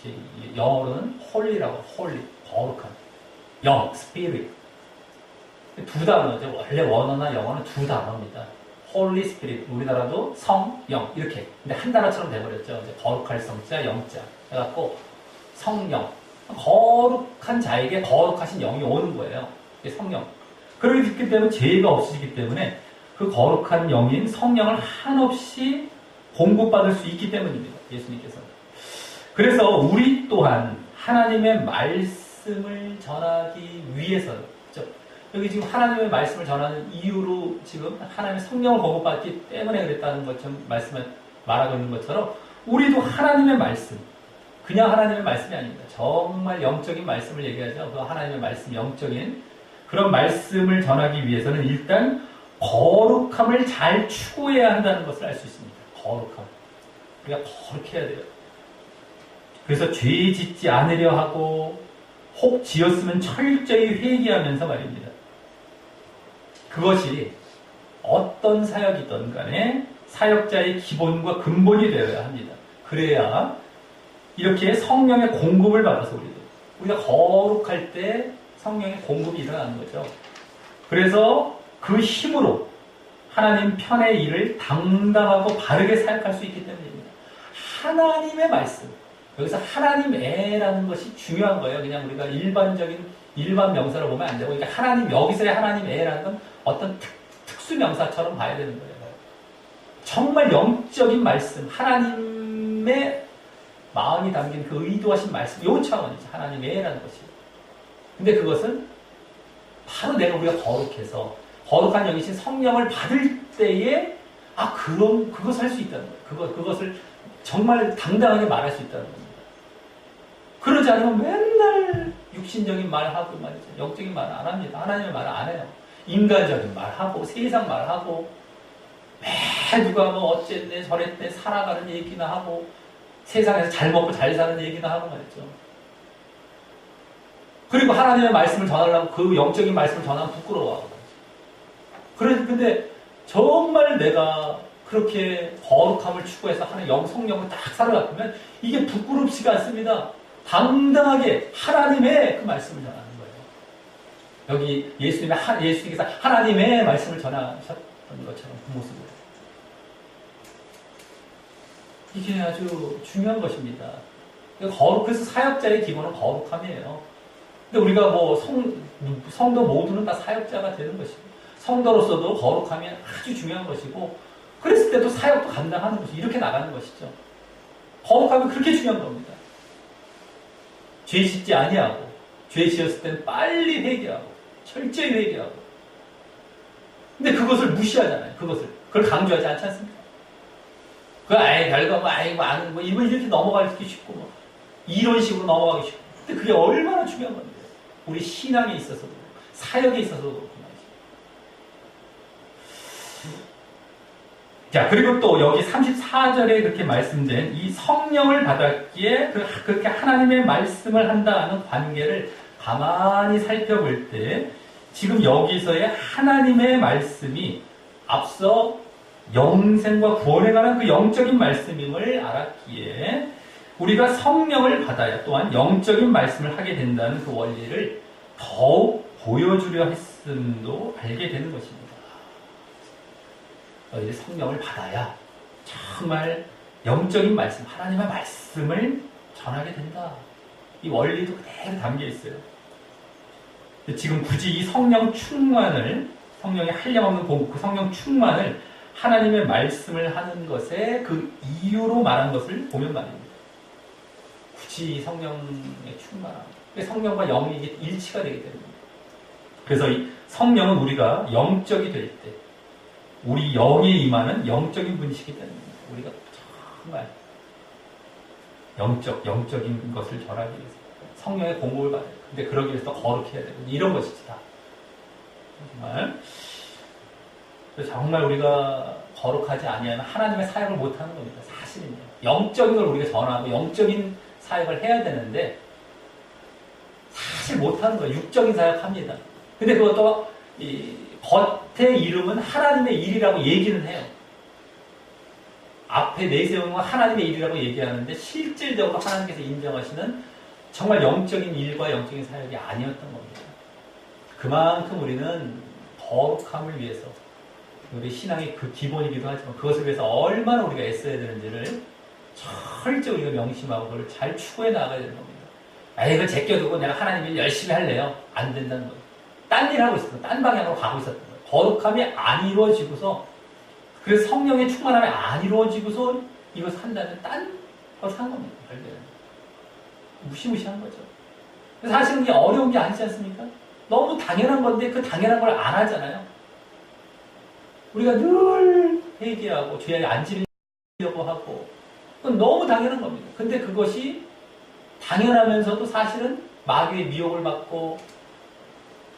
이제 영어로는 홀리라고, 홀리, 거룩한 영, 스피릿. 두 단어죠. 원래 원어나 영어는 두 단어입니다. 홀리 스피릿, 우리나라도 성, 영 이렇게. 근데 한 단어처럼 돼버렸죠. 이제 거룩할 성자, 영자 해갖고 성령, 거룩한 자에게 거룩하신 영이 오는 거예요. 이게 성령. 그렇기 때문에 죄가 없으시기 때문에 그 거룩한 영인 성령을 한없이 공급받을 수 있기 때문입니다. 예수님께서는. 그래서 우리 또한 하나님의 말씀을 전하기 위해서는, 그렇죠? 여기 지금 하나님의 말씀을 전하는 이유로 지금 하나님의 성령을 공급받기 때문에 그랬다는 것처럼 말하고 있는 것처럼 우리도 하나님의 말씀, 그냥 하나님의 말씀이 아닙니다. 정말 영적인 말씀을 얘기하죠. 그 하나님의 말씀, 영적인 그런 말씀을 전하기 위해서는 일단 거룩함을 잘 추구해야 한다는 것을 알 수 있습니다. 거룩함. 우리가 거룩해야 돼요. 그래서 죄 짓지 않으려 하고 혹 지었으면 철저히 회개하면서 말입니다. 그것이 어떤 사역이든 간에 사역자의 기본과 근본이 되어야 합니다. 그래야 이렇게 성령의 공급을 받아서 우리가 거룩할 때 성령의 공급이 일어나는 거죠. 그래서 그 힘으로 하나님 편의 일을 당당하고 바르게 사역할 수 있기 때문입니다. 하나님의 말씀, 여기서 하나님애라는 것이 중요한 거예요. 그냥 우리가 일반 명사로 보면 안 되고, 그러니까 여기서의 하나님애라는 건 어떤 특수 명사처럼 봐야 되는 거예요. 정말 영적인 말씀, 하나님의 마음이 담긴 그 의도하신 말씀, 요 차원이죠. 하나님애라는 것이. 근데 그것은 바로 우리가 거룩해서 거룩한 영이신 성령을 받을 때에 그럼 그것을 할 수 있다는 거예요. 그것을 정말 당당하게 말할 수 있다는 겁니다. 그러지 않으면 맨날 육신적인 말하고 말이죠. 영적인 말을 안 합니다. 하나님의 말을 안 해요. 인간적인 말하고 세상 말하고 매 누가 뭐 어쨌네 저랬네 살아가는 얘기나 하고 세상에서 잘 먹고 잘 사는 얘기나 하고 말이죠. 그리고 하나님의 말씀을 전하려면 그 영적인 말씀을 전하면 부끄러워하고 근데 정말 내가 그렇게 거룩함을 추구해서 하는 성령을 딱 살아가면 이게 부끄럽지가 않습니다. 당당하게 하나님의 그 말씀을 전하는 거예요. 여기 예수님께서 하나님의 말씀을 전하셨던 것처럼 그 모습으로. 이게 아주 중요한 것입니다. 그래서 사역자의 기본은 거룩함이에요. 근데 우리가 성도 모두는 다 사역자가 되는 것이고, 성도로서도 거룩함이 아주 중요한 것이고, 그랬을 때도 사역도 감당하는 것이 이렇게 나가는 것이죠. 거룩함이 그렇게 중요한 겁니다. 죄 짓지 아니하고, 죄 지었을 때는 빨리 회개하고, 철저히 회개하고. 근데 그것을 무시하잖아요. 그걸 강조하지 않지 않습니까? 별거 이렇게 넘어가기 쉽고, 이런 식으로 넘어가기 쉽고. 근데 그게 얼마나 중요한 건데요. 우리 신앙에 있어서도, 사역에 있어서도 그렇고 말이죠. 자, 그리고 또 여기 34절에 그렇게 말씀된 이 성령을 받았기에 그렇게 하나님의 말씀을 한다는 관계를 가만히 살펴볼 때 지금 여기서의 하나님의 말씀이 앞서 영생과 구원에 관한 그 영적인 말씀임을 알았기에 우리가 성령을 받아야 또한 영적인 말씀을 하게 된다는 그 원리를 더욱 보여주려 했음도 알게 되는 것입니다. 너희들이 성령을 받아야 정말 영적인 말씀, 하나님의 말씀을 전하게 된다. 이 원리도 그대로 담겨 있어요. 지금 굳이 이 성령 충만을, 성령의 한량없는 공급, 그 성령 충만을 하나님의 말씀을 하는 것의 그 이유로 말한 것을 보면 말입니다. 굳이 성령의 충만함. 성령과 영이 일치가 되기 때문입니다. 그래서 이 성령은 우리가 영적이 될 때, 우리 영에 임하는 영적인 분이시기 때문입니다. 우리가 정말 영적인 것을 전하기 위해서 성령의 공급을 받아요. 근데 그러기 위해서 거룩해야 되고 이런 것이지 다. 정말 우리가 거룩하지 아니하면 하나님의 사역을 못하는 겁니다. 사실은요. 영적인 걸 우리가 전하고 영적인 사역을 해야 되는데 사실 못하는 거예요. 육적인 사역합니다. 근데 그것도 이 겉의 이름은 하나님의 일이라고 얘기는 해요. 앞에 내세우는 건 하나님의 일이라고 얘기하는데 실질적으로 하나님께서 인정하시는 정말 영적인 일과 영적인 사역이 아니었던 겁니다. 그만큼 우리는 거룩함을 위해서 우리 신앙의 그 기본이기도 하지만 그것을 위해서 얼마나 우리가 애써야 되는지를 철저히 우리가 명심하고 그걸 잘 추구해 나가야 되는 겁니다. 이걸 제껴두고 내가 하나님 일 열심히 할래요? 안 된다는 거예요. 딴 일 하고 있었던 딴 방향으로 가고 있었던 거예요. 거룩함이 안 이루어지고서 그래서 성령의 충만함이 안 이루어지고서 이것을 한다면 딴 걸 산 겁니다. 결국에는. 무시무시한 거죠. 사실은 이게 어려운 게 아니지 않습니까? 너무 당연한 건데 그 당연한 걸 안 하잖아요. 우리가 늘 회개하고 죄에 안 지려고 하고 그건 너무 당연한 겁니다. 근데 그것이 당연하면서도 사실은 마귀의 미혹을 받고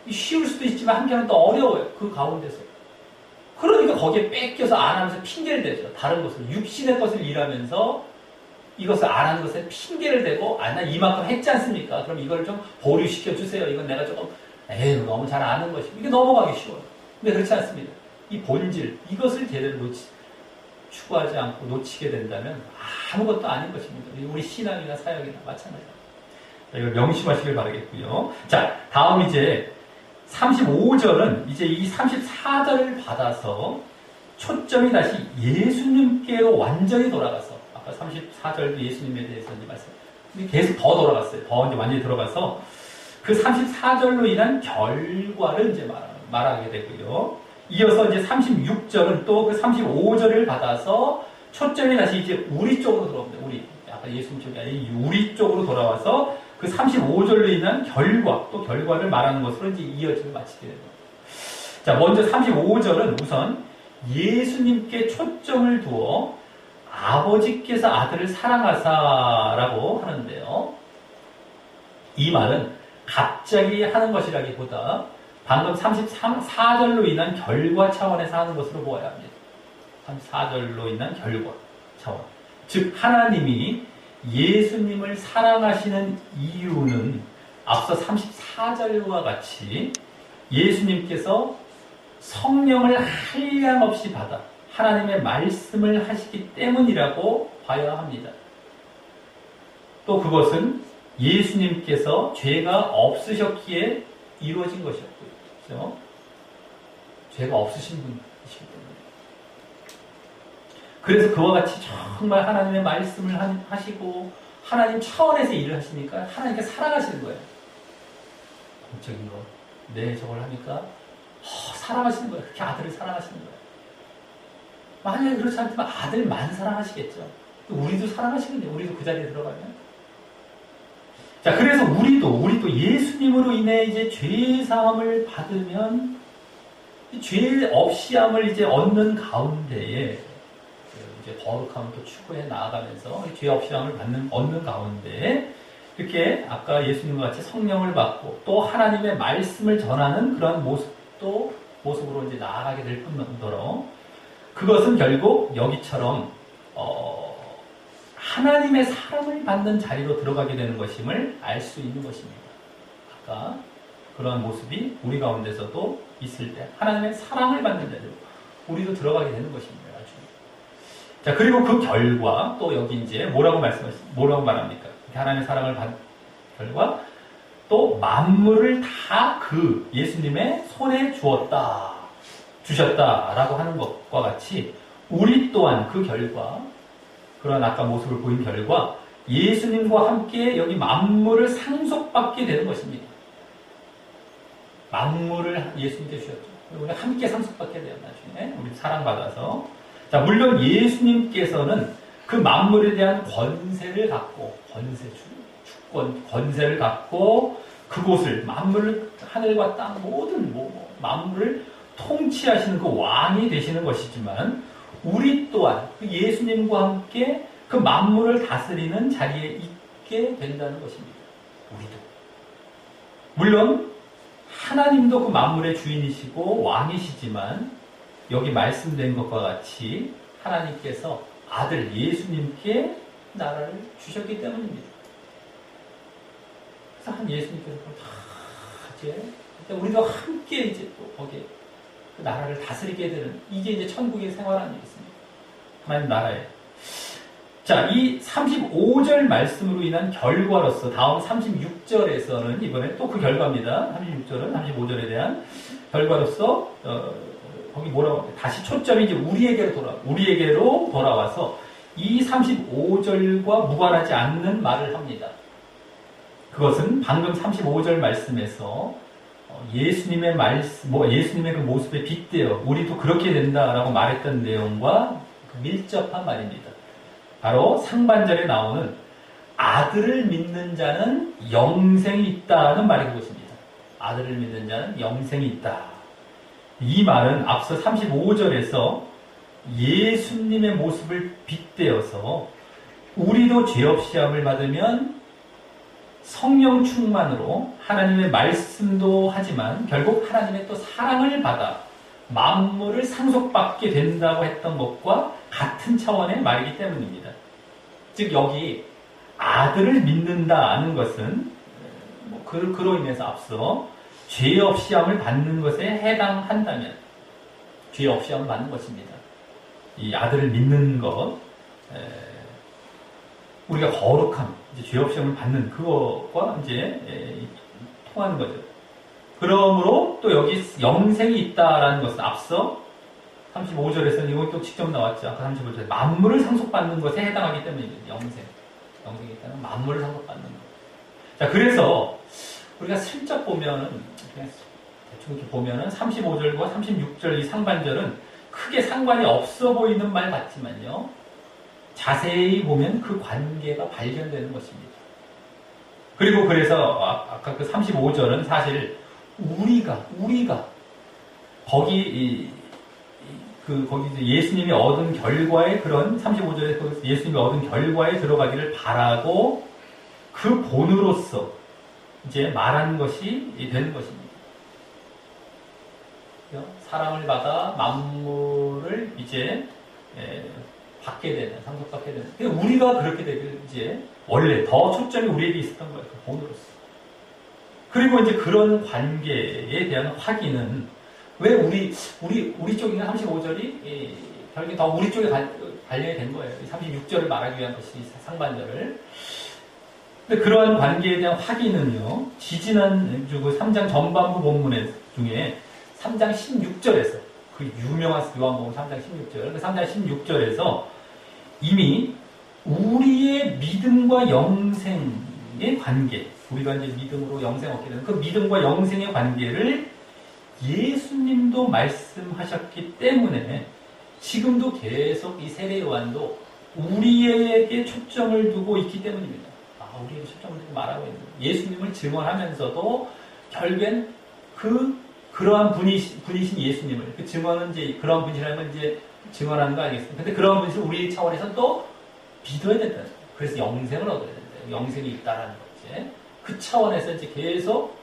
쉬울 수도 있지만 한편은 또 어려워요. 그 가운데서. 그러니까 거기에 뺏겨서 안 하면서 핑계를 대죠. 다른 것을. 육신의 것을 일하면서 이것을 안 하는 것에 핑계를 대고 나 이만큼 했지 않습니까? 그럼 이걸 좀 보류시켜 주세요. 이건 내가 조금 너무 잘 아는 것이고 이게 넘어가기 쉬워요. 근데 그렇지 않습니다. 이 본질 이것을 제대로 추구하지 않고 놓치게 된다면 아무것도 아닌 것입니다. 우리 신앙이나 사역이나 마찬가지입니다. 이걸 명심하시길 바라겠고요. 자, 다음 이제 35절은 이제 이 34절을 받아서 초점이 다시 예수님께로 완전히 돌아가서 아까 34절도 예수님에 대해서 이제 말씀 계속 더 돌아갔어요. 더 이제 완전히 들어가서 그 34절로 인한 결과를 이제 말하게 되고요. 이어서 이제 36절은 또 그 35절을 받아서 초점이 다시 이제 우리 쪽으로 돌아옵니다. 우리. 아까 예수님 쪽이 아니라 우리 쪽으로 돌아와서 그 35절로 인한 또 결과를 말하는 것으로 이제 이어지고 마치게 됩니다. 자, 먼저 35절은 우선 예수님께 초점을 두어 아버지께서 아들을 사랑하사라고 하는데요. 이 말은 갑자기 하는 것이라기보다 방금 34절로 인한 결과 차원에서 하는 것으로 보아야 합니다. 34절로 인한 결과 차원. 즉 하나님이 예수님을 사랑하시는 이유는 앞서 34절과 같이 예수님께서 성령을 한량없이 받아 하나님의 말씀을 하시기 때문이라고 봐야 합니다. 또 그것은 예수님께서 죄가 없으셨기에 이루어진 것이었고요. 그렇죠? 죄가 없으신 분이시기 때문에. 그래서 그와 같이 정말 하나님의 말씀을 하시고 하나님 차원에서 일을 하시니까 하나님께 사랑하시는 거예요. 공적인 거. 네, 저걸 하니까 사랑하시는 거예요. 그렇게 아들을 사랑하시는 거예요. 만약에 그렇지 않지만 아들만 사랑하시겠죠. 우리도 사랑하시겠네요. 우리도 그 자리에 들어가면. 자, 그래서 우리도 예수님으로 인해 이제 죄 사함을 받으면 죄 없이함을 이제 얻는 가운데에 이제 거룩함을 또 추구해 나아가면서 죄 없이함을 얻는 가운데 이렇게 아까 예수님과 같이 성령을 받고 또 하나님의 말씀을 전하는 그런 모습으로 이제 나아가게 될 뿐더러 그것은 결국 여기처럼 하나님의 사랑을 받는 자리로 들어가게 되는 것임을 알 수 있는 것입니다. 아까 그런 모습이 우리 가운데서도 있을 때 하나님의 사랑을 받는 자리로 우리도 들어가게 되는 것입니다. 나중에. 자, 그리고 그 결과 또 여기 이제 뭐라고 말합니까? 하나님의 사랑을 받는 결과 또 만물을 다 그 예수님의 손에 주셨다라고 하는 것과 같이 우리 또한 그 결과 그런 아까 모습을 보인 결과 예수님과 함께 여기 만물을 상속받게 되는 것입니다. 만물을 예수님께 주셨죠. 우리 함께 상속받게 돼요. 나중에 우리 사랑받아서. 자, 물론 예수님께서는 그 만물에 대한 권세를 갖고 권세를 갖고 그곳을 만물을 하늘과 땅 모든 만물을 통치하시는 그 왕이 되시는 것이지만 우리 또한 그 예수님과 함께 그 만물을 다스리는 자리에 있게 된다는 것입니다. 우리도. 물론 하나님도 그 만물의 주인이시고 왕이시지만 여기 말씀된 것과 같이 하나님께서 아들 예수님께 나라를 주셨기 때문입니다. 그래서 한 예수님께서 이제 우리도 함께 이제 또 거기에 그 나라를 다스리게 되는 이게 이제 천국의 생활하는 있습니다. 하나님 나라에. 자, 이 35절 말씀으로 인한 결과로서 다음 36절에서는 이번에 또 그 결과입니다. 36절은 35절에 대한 결과로서 거기 뭐라고 합니까? 다시 초점이 이제 우리에게로 돌아와서 이 35절과 무관하지 않는 말을 합니다. 그것은 방금 35절 말씀에서 예수님의 예수님의 그 모습에 빗대어 우리도 그렇게 된다라고 말했던 내용과 밀접한 말입니다. 바로 상반절에 나오는 아들을 믿는 자는 영생이 있다는 말이 그것입니다. 아들을 믿는 자는 영생이 있다. 이 말은 앞서 35절에서 예수님의 모습을 빗대어서 우리도 죄 없이 함을 받으면 성령 충만으로 하나님의 말씀도 하지만 결국 하나님의 또 사랑을 받아 만물을 상속받게 된다고 했던 것과 같은 차원의 말이기 때문입니다. 즉 여기 아들을 믿는다는 것은 그로 인해서 앞서 죄 없이 함을 받는 것에 해당한다면 죄 없이 함을 받는 것입니다. 이 아들을 믿는 것 우리가 거룩함, 이제 죄 없이 함을 받는 그것과 이제 통하는 거죠. 그러므로 또 여기 영생이 있다라는 것은 앞서 35절에서는 이거 또 직접 나왔죠. 아까 35절에 만물을 상속받는 것에 해당하기 때문입니다. 영생이 있다는 만물을 상속받는 것. 자, 그래서 우리가 슬쩍 보면은 그냥 대충 이렇게 보면은 35절과 36절 이 상반절은 크게 상관이 없어 보이는 말 같지만요. 자세히 보면 그 관계가 발견되는 것입니다. 그리고 그래서 아까 그 35절은 사실 우리가 거기 이제 예수님이 얻은 결과에 그런 35절에 예수님이 얻은 결과에 들어가기를 바라고 그 본으로서 이제 말하는 것이 되는 것입니다. 사랑을 받아 만물을 이제 받게 되는, 상속받게 되는. 그러니까 우리가 그렇게 되길 이제 원래 더 초점이 우리에게 있었던 거예요. 그 본으로서. 그리고 이제 그런 관계에 대한 확인은 왜 우리 쪽인가 35절이 결국에 더 우리 쪽에 관련이 된 거예요. 36절을 말하기 위한 것이 상반절을. 근데 그러한 관계에 대한 확인은요, 지지난 그 3장 전반부 본문 중에 3장 16절에서 그 유명한 요한복음 3장 16절, 그 3장 16절에서 이미 우리의 믿음과 영생의 관계, 우리가 이제 믿음으로 영생 얻게 되는 그 믿음과 영생의 관계를 예수님도 말씀하셨기 때문에 지금도 계속 이 세례 요한도 우리에게 초점을 두고 있기 때문입니다. 우리에게 초점을 두고 말하고 있는 거예요. 예수님을 증언하면서도 결국엔 그러한 분이신 예수님을 그 증언은 이제 그러한 분이라는 건 이제 증언하는 거 아니겠습니까? 근데 그러한 분이신 우리 차원에서 또 믿어야 된다는 거예요. 그래서 영생을 얻어야 된다. 영생이 있다라는 거지. 그 차원에서 이제 계속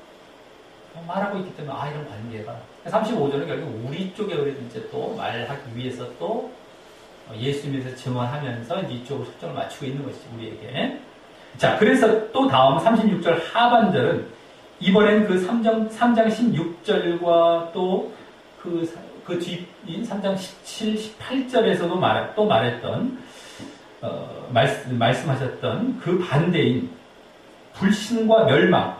말하고 있기 때문에 이런 관계가 35절은 결국 우리 쪽에 그래도 이제 또 말하기 위해서 또 예수님에 대해서 증언하면서 이제 이쪽으로 초점을 맞추고 있는 것이지 우리에게. 자, 그래서 또 다음 36절 하반절은 이번엔 그 3장 16절과 또 그 뒤인 3장 17, 18절에서도 또 말했던 말씀하셨던 그 반대인 불신과 멸망.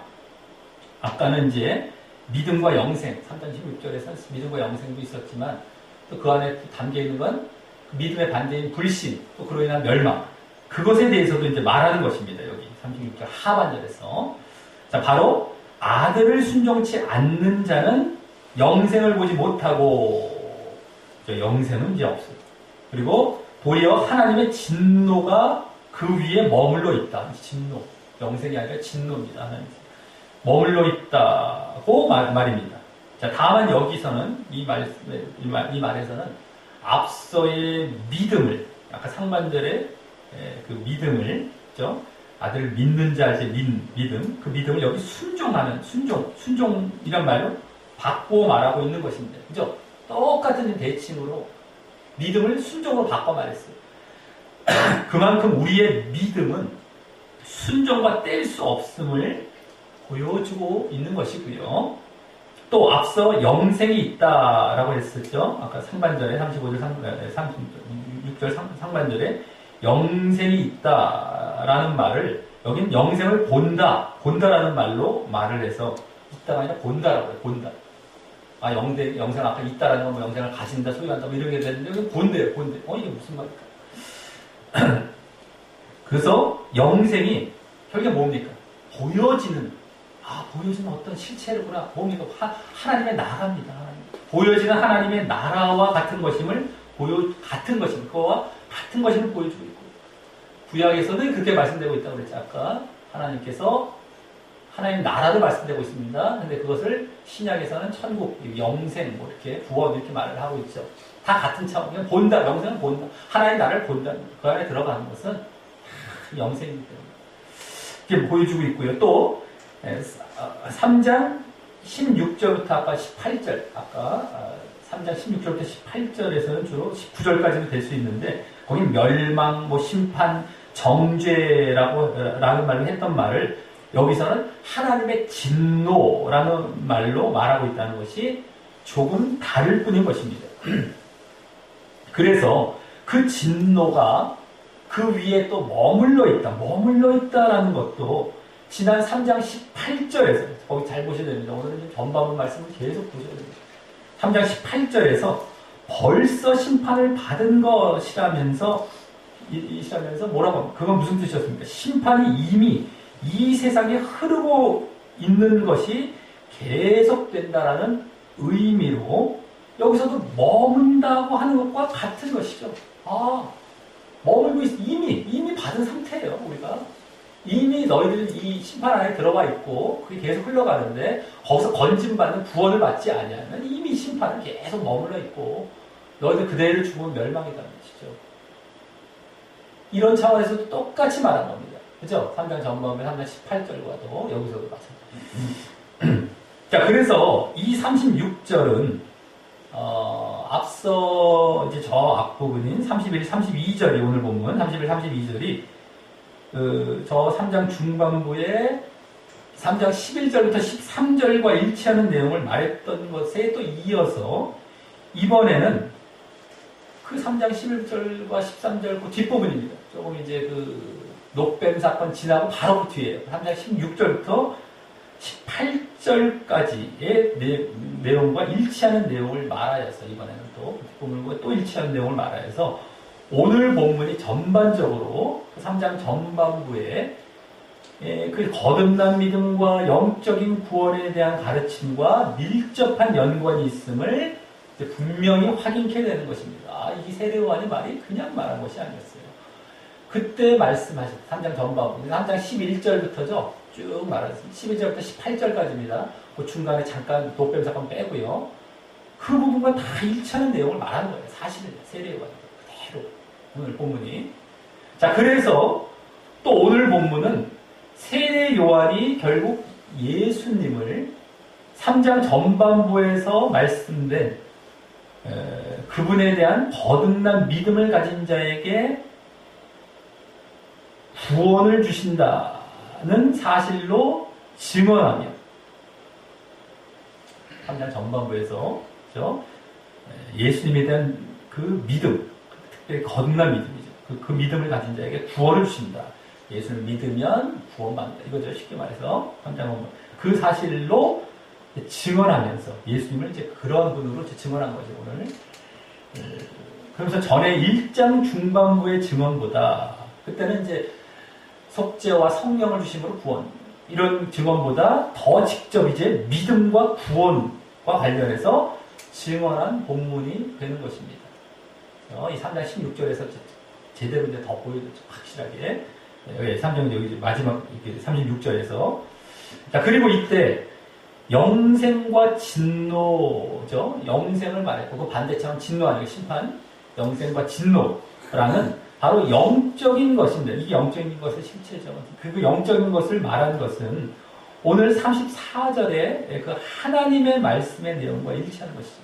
아까는 이제 믿음과 영생, 3장 16절에서 믿음과 영생도 있었지만 또 그 안에 담겨 있는 건 믿음의 반대인 불신, 또 그로 인한 멸망. 그것에 대해서도 이제 말하는 것입니다. 여기 36절 하반절에서. 자, 바로 아들을 순종치 않는 자는 영생을 보지 못하고, 영생은 이제 없어요. 그리고 도리어 하나님의 진노가 그 위에 머물러 있다. 진노. 영생이 아니라 진노입니다. 하나님. 머물러 있다고 말입니다. 자, 다만 여기서는 이 말에서는 앞서의 믿음을, 아까 상반절에 그 믿음을, 그죠? 아들을 믿는 자의 믿음, 그 믿음을 여기 순종이란 말로 바꿔 말하고 있는 것입니다. 그죠? 똑같은 대칭으로 믿음을 순종으로 바꿔 말했어요. 그만큼 우리의 믿음은 순종과 뗄 수 없음을 보여주고 있는 것이고요. 또 앞서 영생이 있다라고 했었죠. 아까 상반절에 35절 36절 상반절에 영생이 있다라는 말을 여기는 영생을 본다라는 말로 말을 해서 있다가 아니라 본다라고 해요. 본다. 아, 영생 아까 있다라는 건 뭐 영생을 가진다, 소유한다, 뭐 이런 게 되는데 여기 본대요, 본대. 이게 무슨 말일까? 그래서 영생이 결국에 뭡니까? 보여지는 어떤 실체구나. 뭡니까? 하나님의 나라입니다. 보여지는 하나님의 나라와 같은 것임을 그거와 같은 것임을 보여주고 있고, 구약에서는 그렇게 말씀되고 있다고 그랬죠. 아까 하나님께서 하나님 나라를 말씀되고 있습니다. 근데 그것을 신약에서는 천국, 영생, 뭐 이렇게 구원 이렇게 말을 하고 있죠. 다 같은 차원. 그냥 본다, 영생은 본다. 하나님 나라를 본다. 그 안에 들어가는 것은 영생이기 때문에 이렇게 보여주고 있고요. 또 3장 16절부터 아까 18절, 3장 16절부터 18절에서는 주로 19절까지도 될 수 있는데, 거기 멸망, 심판, 정죄라는 말로 했던 말을 여기서는 하나님의 진노라는 말로 말하고 있다는 것이 조금 다를 뿐인 것입니다. 그래서 그 진노가 그 위에 또 머물러 있다라는 것도 지난 3장 18절에서, 거기 잘 보셔야 됩니다. 오늘은 전반부 말씀을 계속 보셔야 됩니다. 3장 18절에서 벌써 심판을 받은 것이라면서 뭐라고 합니까? 그건 무슨 뜻이었습니까? 심판이 이미 이 세상에 흐르고 있는 것이 계속된다라는 의미로 여기서도 머문다고 하는 것과 같은 것이죠. 머물고 이미 받은 상태예요, 우리가. 이미 너희들 이 심판 안에 들어가 있고 그게 계속 흘러가는데 거기서 건진받는 구원을 받지 아니하면 이미 심판은 계속 머물러 있고 너희들 그대를 죽으면 멸망이라는 것이죠. 이런 차원에서도 똑같이 말한 겁니다. 그죠? 3장 전반부의 3장 18절과도 여기서도 마찬가지입니다. 자, 그래서 이 36절은 앞서 이제 저 앞부분인 31, 32절이 오늘 본문 31, 32절이 저 3장 중반부에 3장 11절부터 13절과 일치하는 내용을 말했던 것에 또 이어서 이번에는 그 3장 11절과 13절 그 뒷부분입니다. 조금 이제 그 녹뱀 사건 지나고 바로 그 뒤에요. 3장 16절부터 18절까지의 내용과 일치하는 내용을 말하여서 이번에는 또 뒷부분과 또 일치하는 내용을 말하여서 오늘 본문이 전반적으로 3장 전반부에 그 거듭난 믿음과 영적인 구원에 대한 가르침과 밀접한 연관이 있음을 분명히 확인케 되는 것입니다. 이 세례요한이 말이 그냥 말한 것이 아니었어요. 그때 말씀하셨던 3장 전반부, 3장 11절부터죠. 쭉 말하셨습니다. 11절부터 18절까지입니다. 그 중간에 잠깐 독뱀 사건 빼고요. 그 부분과 다 일치하는 내용을 말하는 거예요. 사실은 세례요한이 그대로 오늘 본문이. 자, 그래서 또 오늘 본문은 세례요한이 결국 예수님을 3장 전반부에서 말씀된 그분에 대한 거듭난 믿음을 가진 자에게 구원을 주신다는 사실로 증언하며 3장 전반부에서 그렇죠? 예수님에 대한 그 믿음, 특별히 거듭난 믿음이죠. 그 믿음을 가진 자에게 구원을 주신다. 예수를 믿으면 구원받는다. 이거죠. 쉽게 말해서 3장 전반부. 그 사실로 증언하면서 예수님을 이제 그런 분으로 증언한 거죠, 오늘. 그러면서 전에 1장 중반부의 증언보다 그때는 이제 속죄와 성령을 주심으로 구원 이런 증언보다 더 직접 이제 믿음과 구원과 관련해서 증언한 본문이 되는 것입니다. 이 3장 16절에서 제대로 이제 더 보여줬죠, 확실하게. 여기 3장 여기 마지막 36절에서 자, 그리고 이때 영생과 진노죠. 영생을 말했고 그 반대처럼 진노 아니고 심판, 영생과 진노라는 바로 영적인 것인데, 이게 영적인 것의 실체죠. 그 영적인 것을 말한 것은 오늘 34절에 그 하나님의 말씀의 내용과 일치하는 것이죠.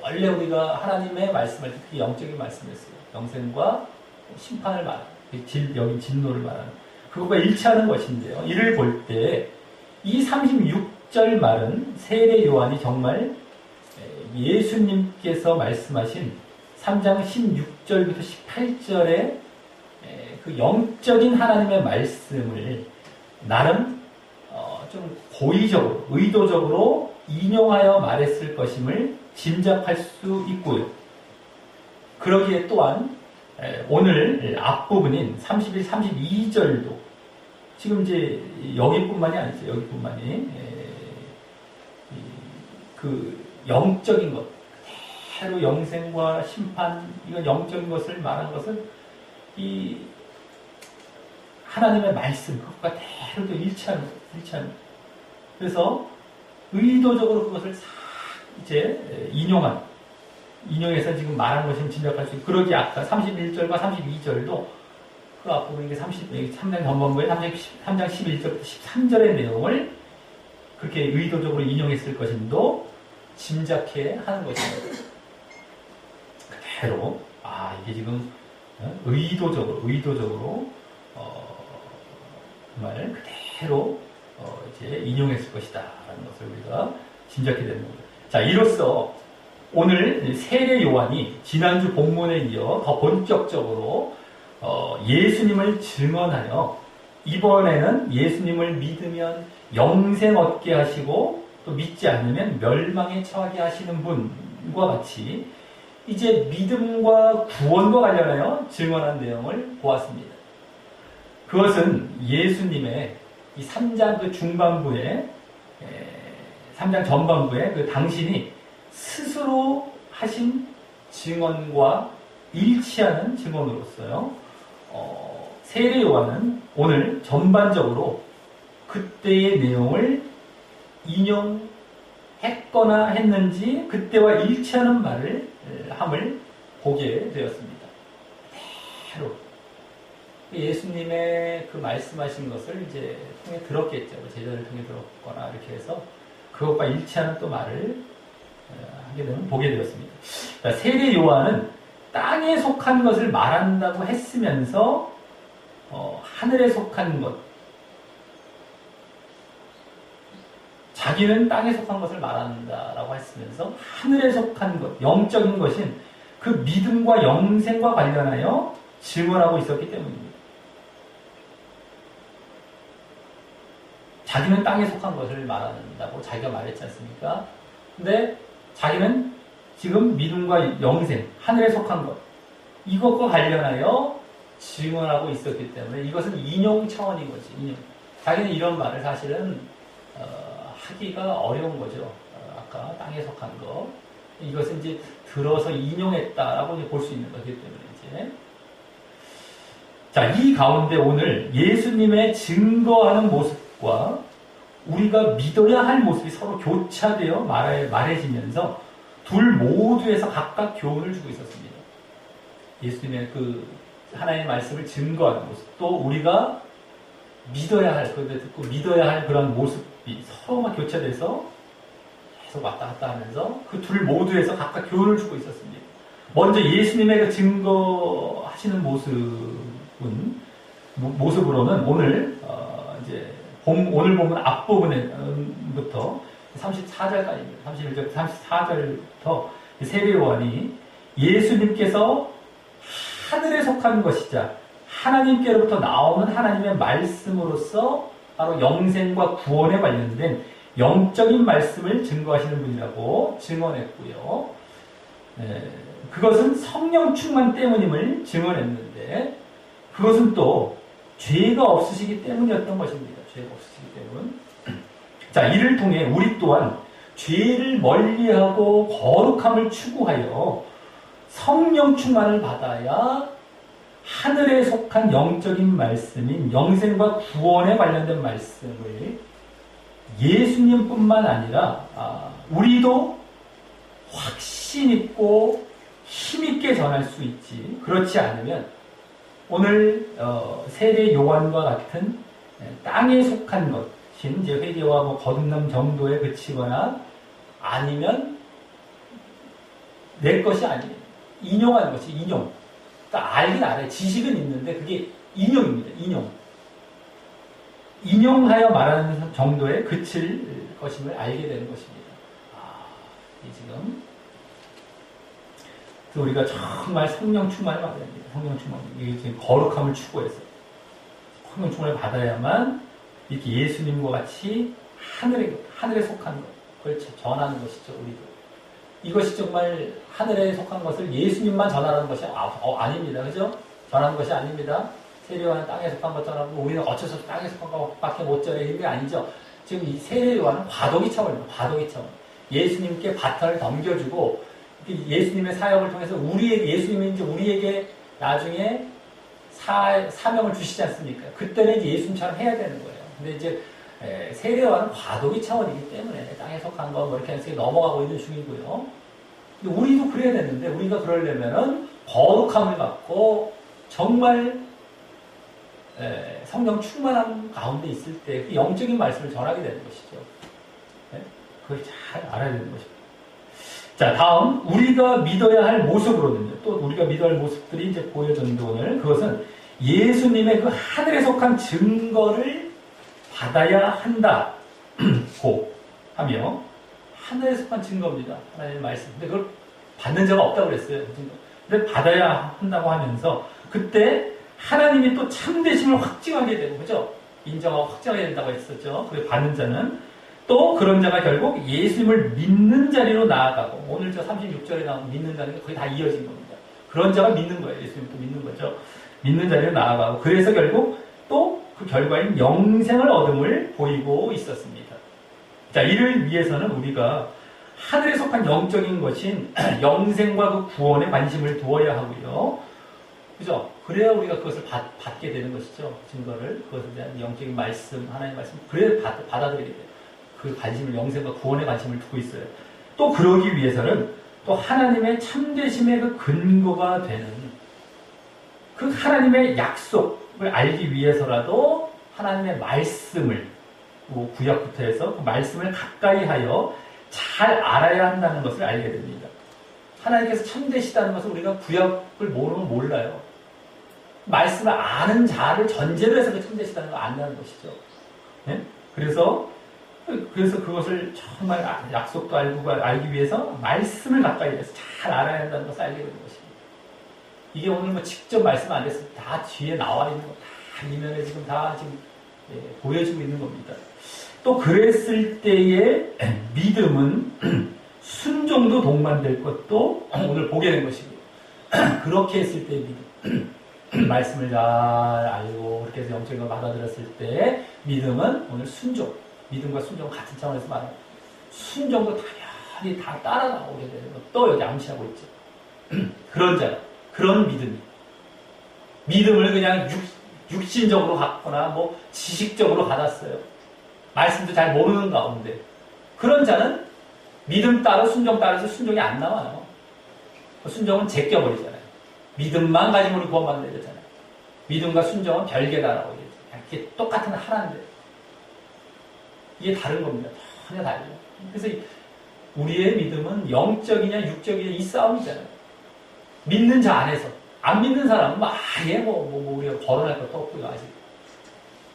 원래 우리가 하나님의 말씀을 특히 영적인 말씀이었어요. 영생과 심판을 말하는, 여기 진노를 말하는 그것과 일치하는 것인데요. 이를 볼 때 이 36절 말은 세례 요한이 정말 예수님께서 말씀하신 3장 16절부터 18절의 그 영적인 하나님의 말씀을 나름 좀 고의적으로, 의도적으로 인용하여 말했을 것임을 짐작할 수 있고요. 그러기에 또한 오늘 앞부분인 31, 32절도 지금 이제 여기뿐만이 아니죠. 여기뿐만이 그 영적인 것, 그대로 영생과 심판, 이건 영적인 것을 말한 것은 이 하나님의 말씀, 그것과 그대로 일치하는 거예요. 그래서 의도적으로 그것을 싹 이제 인용해서 지금 말한 것을 짐작할 수 있고, 그러기 아까 31절과 32절도 그 앞부분 이게 3장 전반부에 3장 11절부터 13절의 내용을 그렇게 의도적으로 인용했을 것임도 짐작해 하는 것입니다. 그대로 이게 지금 의도적으로 정말 그대로 이제 인용했을 것이다라는 것을 우리가 짐작해 되는 겁니다. 자, 이로써 오늘 세례 요한이 지난주 본문에 이어 더 본격적으로 예수님을 증언하여 이번에는 예수님을 믿으면 영생 얻게 하시고 또 믿지 않으면 멸망에 처하게 하시는 분과 같이 이제 믿음과 구원과 관련하여 증언한 내용을 보았습니다. 그것은 예수님의 이 3장 그 중반부에 3장 전반부에 그 당신이 스스로 하신 증언과 일치하는 증언으로서요. 세례 요한은 오늘 전반적으로 그때의 내용을 인용했거나 했는지 그때와 일치하는 말을 함을 보게 되었습니다. 그대로 예수님의 그 말씀하신 것을 이제 통해 들었겠죠. 제자를 통해 들었거나 이렇게 해서 그것과 일치하는 또 말을 하게 되면 보게 되었습니다. 그러니까 세례 요한은 땅에 속한 것을 말한다고 했으면서 하늘에 속한 것, 자기는 땅에 속한 것을 말한다라고 했으면서 하늘에 속한 것, 영적인 것인 그 믿음과 영생과 관련하여 증언하고 있었기 때문입니다. 자기는 땅에 속한 것을 말한다고 자기가 말했지 않습니까? 근데 자기는 지금 믿음과 영생, 하늘에 속한 것, 이것과 관련하여 증언하고 있었기 때문에 이것은 인용 차원인 거지. 인용. 자기는 이런 말을 사실은 하기가 어려운 거죠. 아까 땅에 속한 것. 이것은 이제 들어서 인용했다라고 볼 수 있는 거기 때문에 이제. 자, 이 가운데 오늘 예수님의 증거하는 모습과 우리가 믿어야 할 모습이 서로 교차되어 말해지면서 둘 모두에서 각각 교훈을 주고 있었습니다. 예수님의 그 하나님의 말씀을 증거하는 모습, 또 우리가 믿어야 할, 듣고 믿어야 할 그런 모습이 서로만 교차돼서 계속 왔다 갔다 하면서 그 둘 모두에서 각각 교훈을 주고 있었습니다. 먼저 예수님의 그 증거하시는 모습으로는 오늘 이제 오늘 보면 앞부분부터 34절까지입니다. 31절, 34절부터 세례 요한이 예수님께서 하늘에 속한 것이자 하나님께로부터 나오는 하나님의 말씀으로서 바로 영생과 구원에 관련된 영적인 말씀을 증거하시는 분이라고 증언했고요. 그것은 성령 충만 때문임을 증언했는데 그것은 또 죄가 없으시기 때문이었던 것입니다. 죄가 없으시기 때문. 자, 이를 통해 우리 또한 죄를 멀리하고 거룩함을 추구하여 성령 충만을 받아야 하늘에 속한 영적인 말씀인 영생과 구원에 관련된 말씀을 예수님뿐만 아니라 우리도 확신 있고 힘 있게 전할 수 있지. 그렇지 않으면 오늘 세례 요한과 같은 땅에 속한 것인 이제 회개와 뭐 거듭남 정도에 그치거나 아니면 내 것이 아니에요. 인용하는 것이 인용. 그러니까 알긴 알아요. 지식은 있는데 그게 인용입니다. 인용. 인용하여 말하는 정도에 그칠 것임을 알게 되는 것입니다. 이 지금 그래서 우리가 정말 성령 충만을 받아야 됩니다. 성령 충만. 이게 지금 거룩함을 추구해서 성령 충만을 받아야만 이렇게 예수님과 같이 하늘에 속한 걸 전하는 것이죠. 우리도. 이것이 정말 하늘에 속한 것을 예수님만 전하는 것이 아닙니다. 그죠? 전하는 것이 아닙니다. 세례요한은 땅에 속한 것 전하고 우리는 어쩔 수 없이 땅에 속한 것밖에 못 전해. 이게 아니죠. 지금 이 세례요한은 과도기 차원입니다. 과도기 차원. 예수님께 바톤을 넘겨주고 예수님의 사역을 통해서 예수님이 이제 우리에게 나중에 사명을 주시지 않습니까? 그때는 이제 예수님처럼 해야 되는 거예요. 근데 이제 세례와는 과도기 차원이기 때문에 땅에 속한 거 뭐 이렇게 해서 넘어가고 있는 중이고요. 근데 우리도 그래야 되는데 우리가 그러려면은 거룩함을 갖고 정말 성령 충만함 가운데 있을 때 그 영적인 말씀을 전하게 되는 것이죠. 그걸 잘 알아야 되는 것입니다. 자, 다음 우리가 믿어야 할 모습으로는요. 또 우리가 믿어야 할 모습들이 이제 보여졌는데 오늘 그것은 예수님의 그 하늘에 속한 증거를 받아야 한다고 하며 하늘에 속한 증거입니다. 하나님의 말씀. 근데 그걸 받는 자가 없다고 그랬어요. 근데 받아야 한다고 하면서 그때 하나님이 또 참되심을 확증하게 되고 그죠? 인정하고 확증하게 된다고 했었죠. 그래 받는 자는 또 그런 자가 결국 예수님을 믿는 자리로 나아가고 오늘 저 36절에 나온 믿는 자는 거의 다 이어진 겁니다. 그런 자가 믿는 거예요. 예수님 또 믿는 거죠. 믿는 자리로 나아가고 그래서 결국 또 그 결과인 영생을 얻음을 보이고 있었습니다. 자, 이를 위해서는 우리가 하늘에 속한 영적인 것인 영생과 그 구원에 관심을 두어야 하고요. 그죠? 그래야 우리가 그것을 받게 되는 것이죠. 증거를. 그것에 대한 영적인 말씀, 하나님의 말씀. 그래야 받아들이게 돼요. 그 관심을, 영생과 구원에 관심을 두고 있어요. 또 그러기 위해서는 또 하나님의 참되심의 그 근거가 되는 그 하나님의 약속을 알기 위해서라도 하나님의 말씀을 구약부터 해서 그 말씀을 가까이 하여 잘 알아야 한다는 것을 알게 됩니다. 하나님께서 참되시다는 것을 우리가 구약을 모르면 몰라요. 말씀을 아는 자를 전제로 해서 그 참되시다는 걸 안다는 것이죠. 네? 그래서 그것을 정말 약속도 알기 위해서 말씀을 가까이 해서 잘 알아야 한다는 것을 알게 되는 것입니다. 이게 오늘 뭐 직접 말씀 안 됐을 때 다 뒤에 나와 있는 거, 다 이면에 지금 다 지금 보여지고 있는 겁니다. 또 그랬을 때의 믿음은 순종도 동반될 것도 오늘 보게 된 것이고요. 그렇게 했을 때의 믿음, 말씀을 잘 알고 그렇게 해서 영적인 걸 받아들였을 때의 믿음은 오늘 순종, 믿음과 순종은 같은 차원에서 말합니다. 순종도 당연히 다 따라 나오게 되는 것도 여기 암시하고 있죠. 그런 자, 그런 믿음을 그냥 육신적으로 갖거나 뭐 지식적으로 받았어요. 말씀도 잘 모르는 가운데 그런 자는 믿음 따라 순종 따라서 순종이 안 나와요. 순종은 제껴버리잖아요. 믿음만 가지고 우리 구원받는 되잖아요. 믿음과 순종은 별개다라고 얘기해요. 이게 똑같은 하나인데 이게 다른 겁니다. 전혀 달라요. 그래서 우리의 믿음은 영적이냐 육적이냐 이 싸움이잖아요. 믿는 자 안에서 안 믿는 사람은 아예 우리가 거론할 것도 없고요. 아직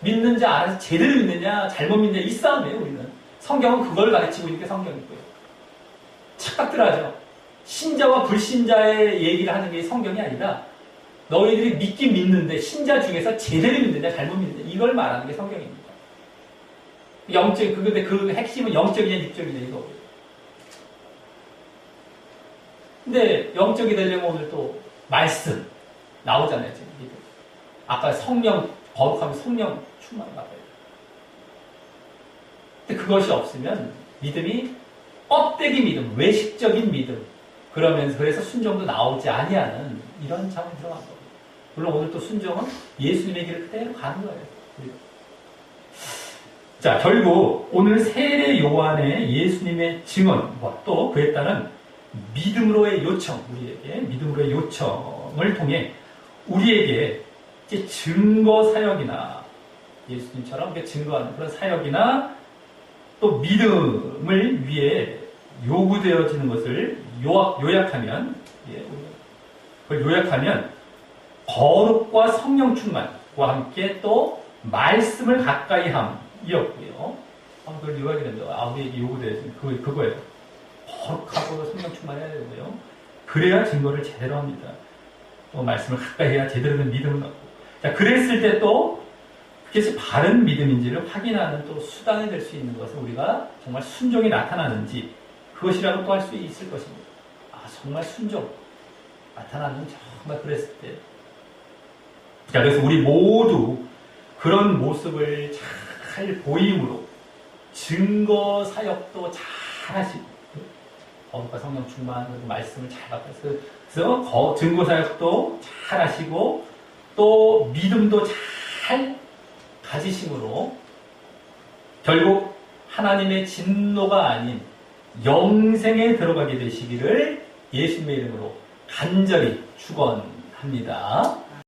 믿는 자 안에서 제대로 믿느냐 잘못 믿느냐 이 싸움이에요. 우리는 성경은 그걸 가르치고 있는 게 성경이고요. 착각들 하죠. 신자와 불신자의 얘기를 하는 게 성경이 아니라 너희들이 믿긴 믿는데 신자 중에서 제대로 믿느냐 잘못 믿느냐 이걸 말하는 게 성경입니다. 근데 그 핵심은 영적이냐 육적이냐 이거고요. 근데 영적이 되려면 오늘 또 말씀 나오잖아요. 지금 믿음. 아까 성령 거룩하면 성령 충만을 받아야 돼요. 근데 그것이 없으면 믿음이 껍데기 믿음, 외식적인 믿음 그래서 순종도 나오지 아니하는 이런 차원에 들어간 겁니다. 물론 오늘 또 순종은 예수님의 길을 그대로 가는 거예요. 우리가. 자, 결국 오늘 세례 요한의 예수님의 증언과 또 그에 따른 믿음으로의 요청, 우리에게 믿음으로의 요청을 통해 우리에게 이제 증거 사역이나 예수님처럼 증거하는 그런 사역이나 또 믿음을 위해 요구되어지는 것을 요약하면, 그걸 요약하면 거룩과 성령 충만과 함께 또 말씀을 가까이 함이었고요. 그걸 요약이 됩니다. 우리에게 요구되어지는 그거예요. 거룩하고 성령 충만해야 되고요. 그래야 증거를 제대로 합니다. 또 말씀을 가까이 해야 제대로 된 믿음을 갖고. 자, 그랬을 때 또 그것이 바른 믿음인지를 확인하는 또 수단이 될 수 있는 것은 우리가 정말 순종이 나타나는지 그것이라고 또 할 수 있을 것입니다. 정말 순종 나타나는 정말 그랬을 때. 자, 그래서 우리 모두 그런 모습을 잘 보임으로 증거 사역도 잘 하시고 거룩과 성령 충만 그리고 말씀을 잘 받고 그래서 증거 사역도 잘 하시고 또 믿음도 잘 가지심으로 결국 하나님의 진노가 아닌 영생에 들어가게 되시기를 예수님의 이름으로 간절히 축원합니다.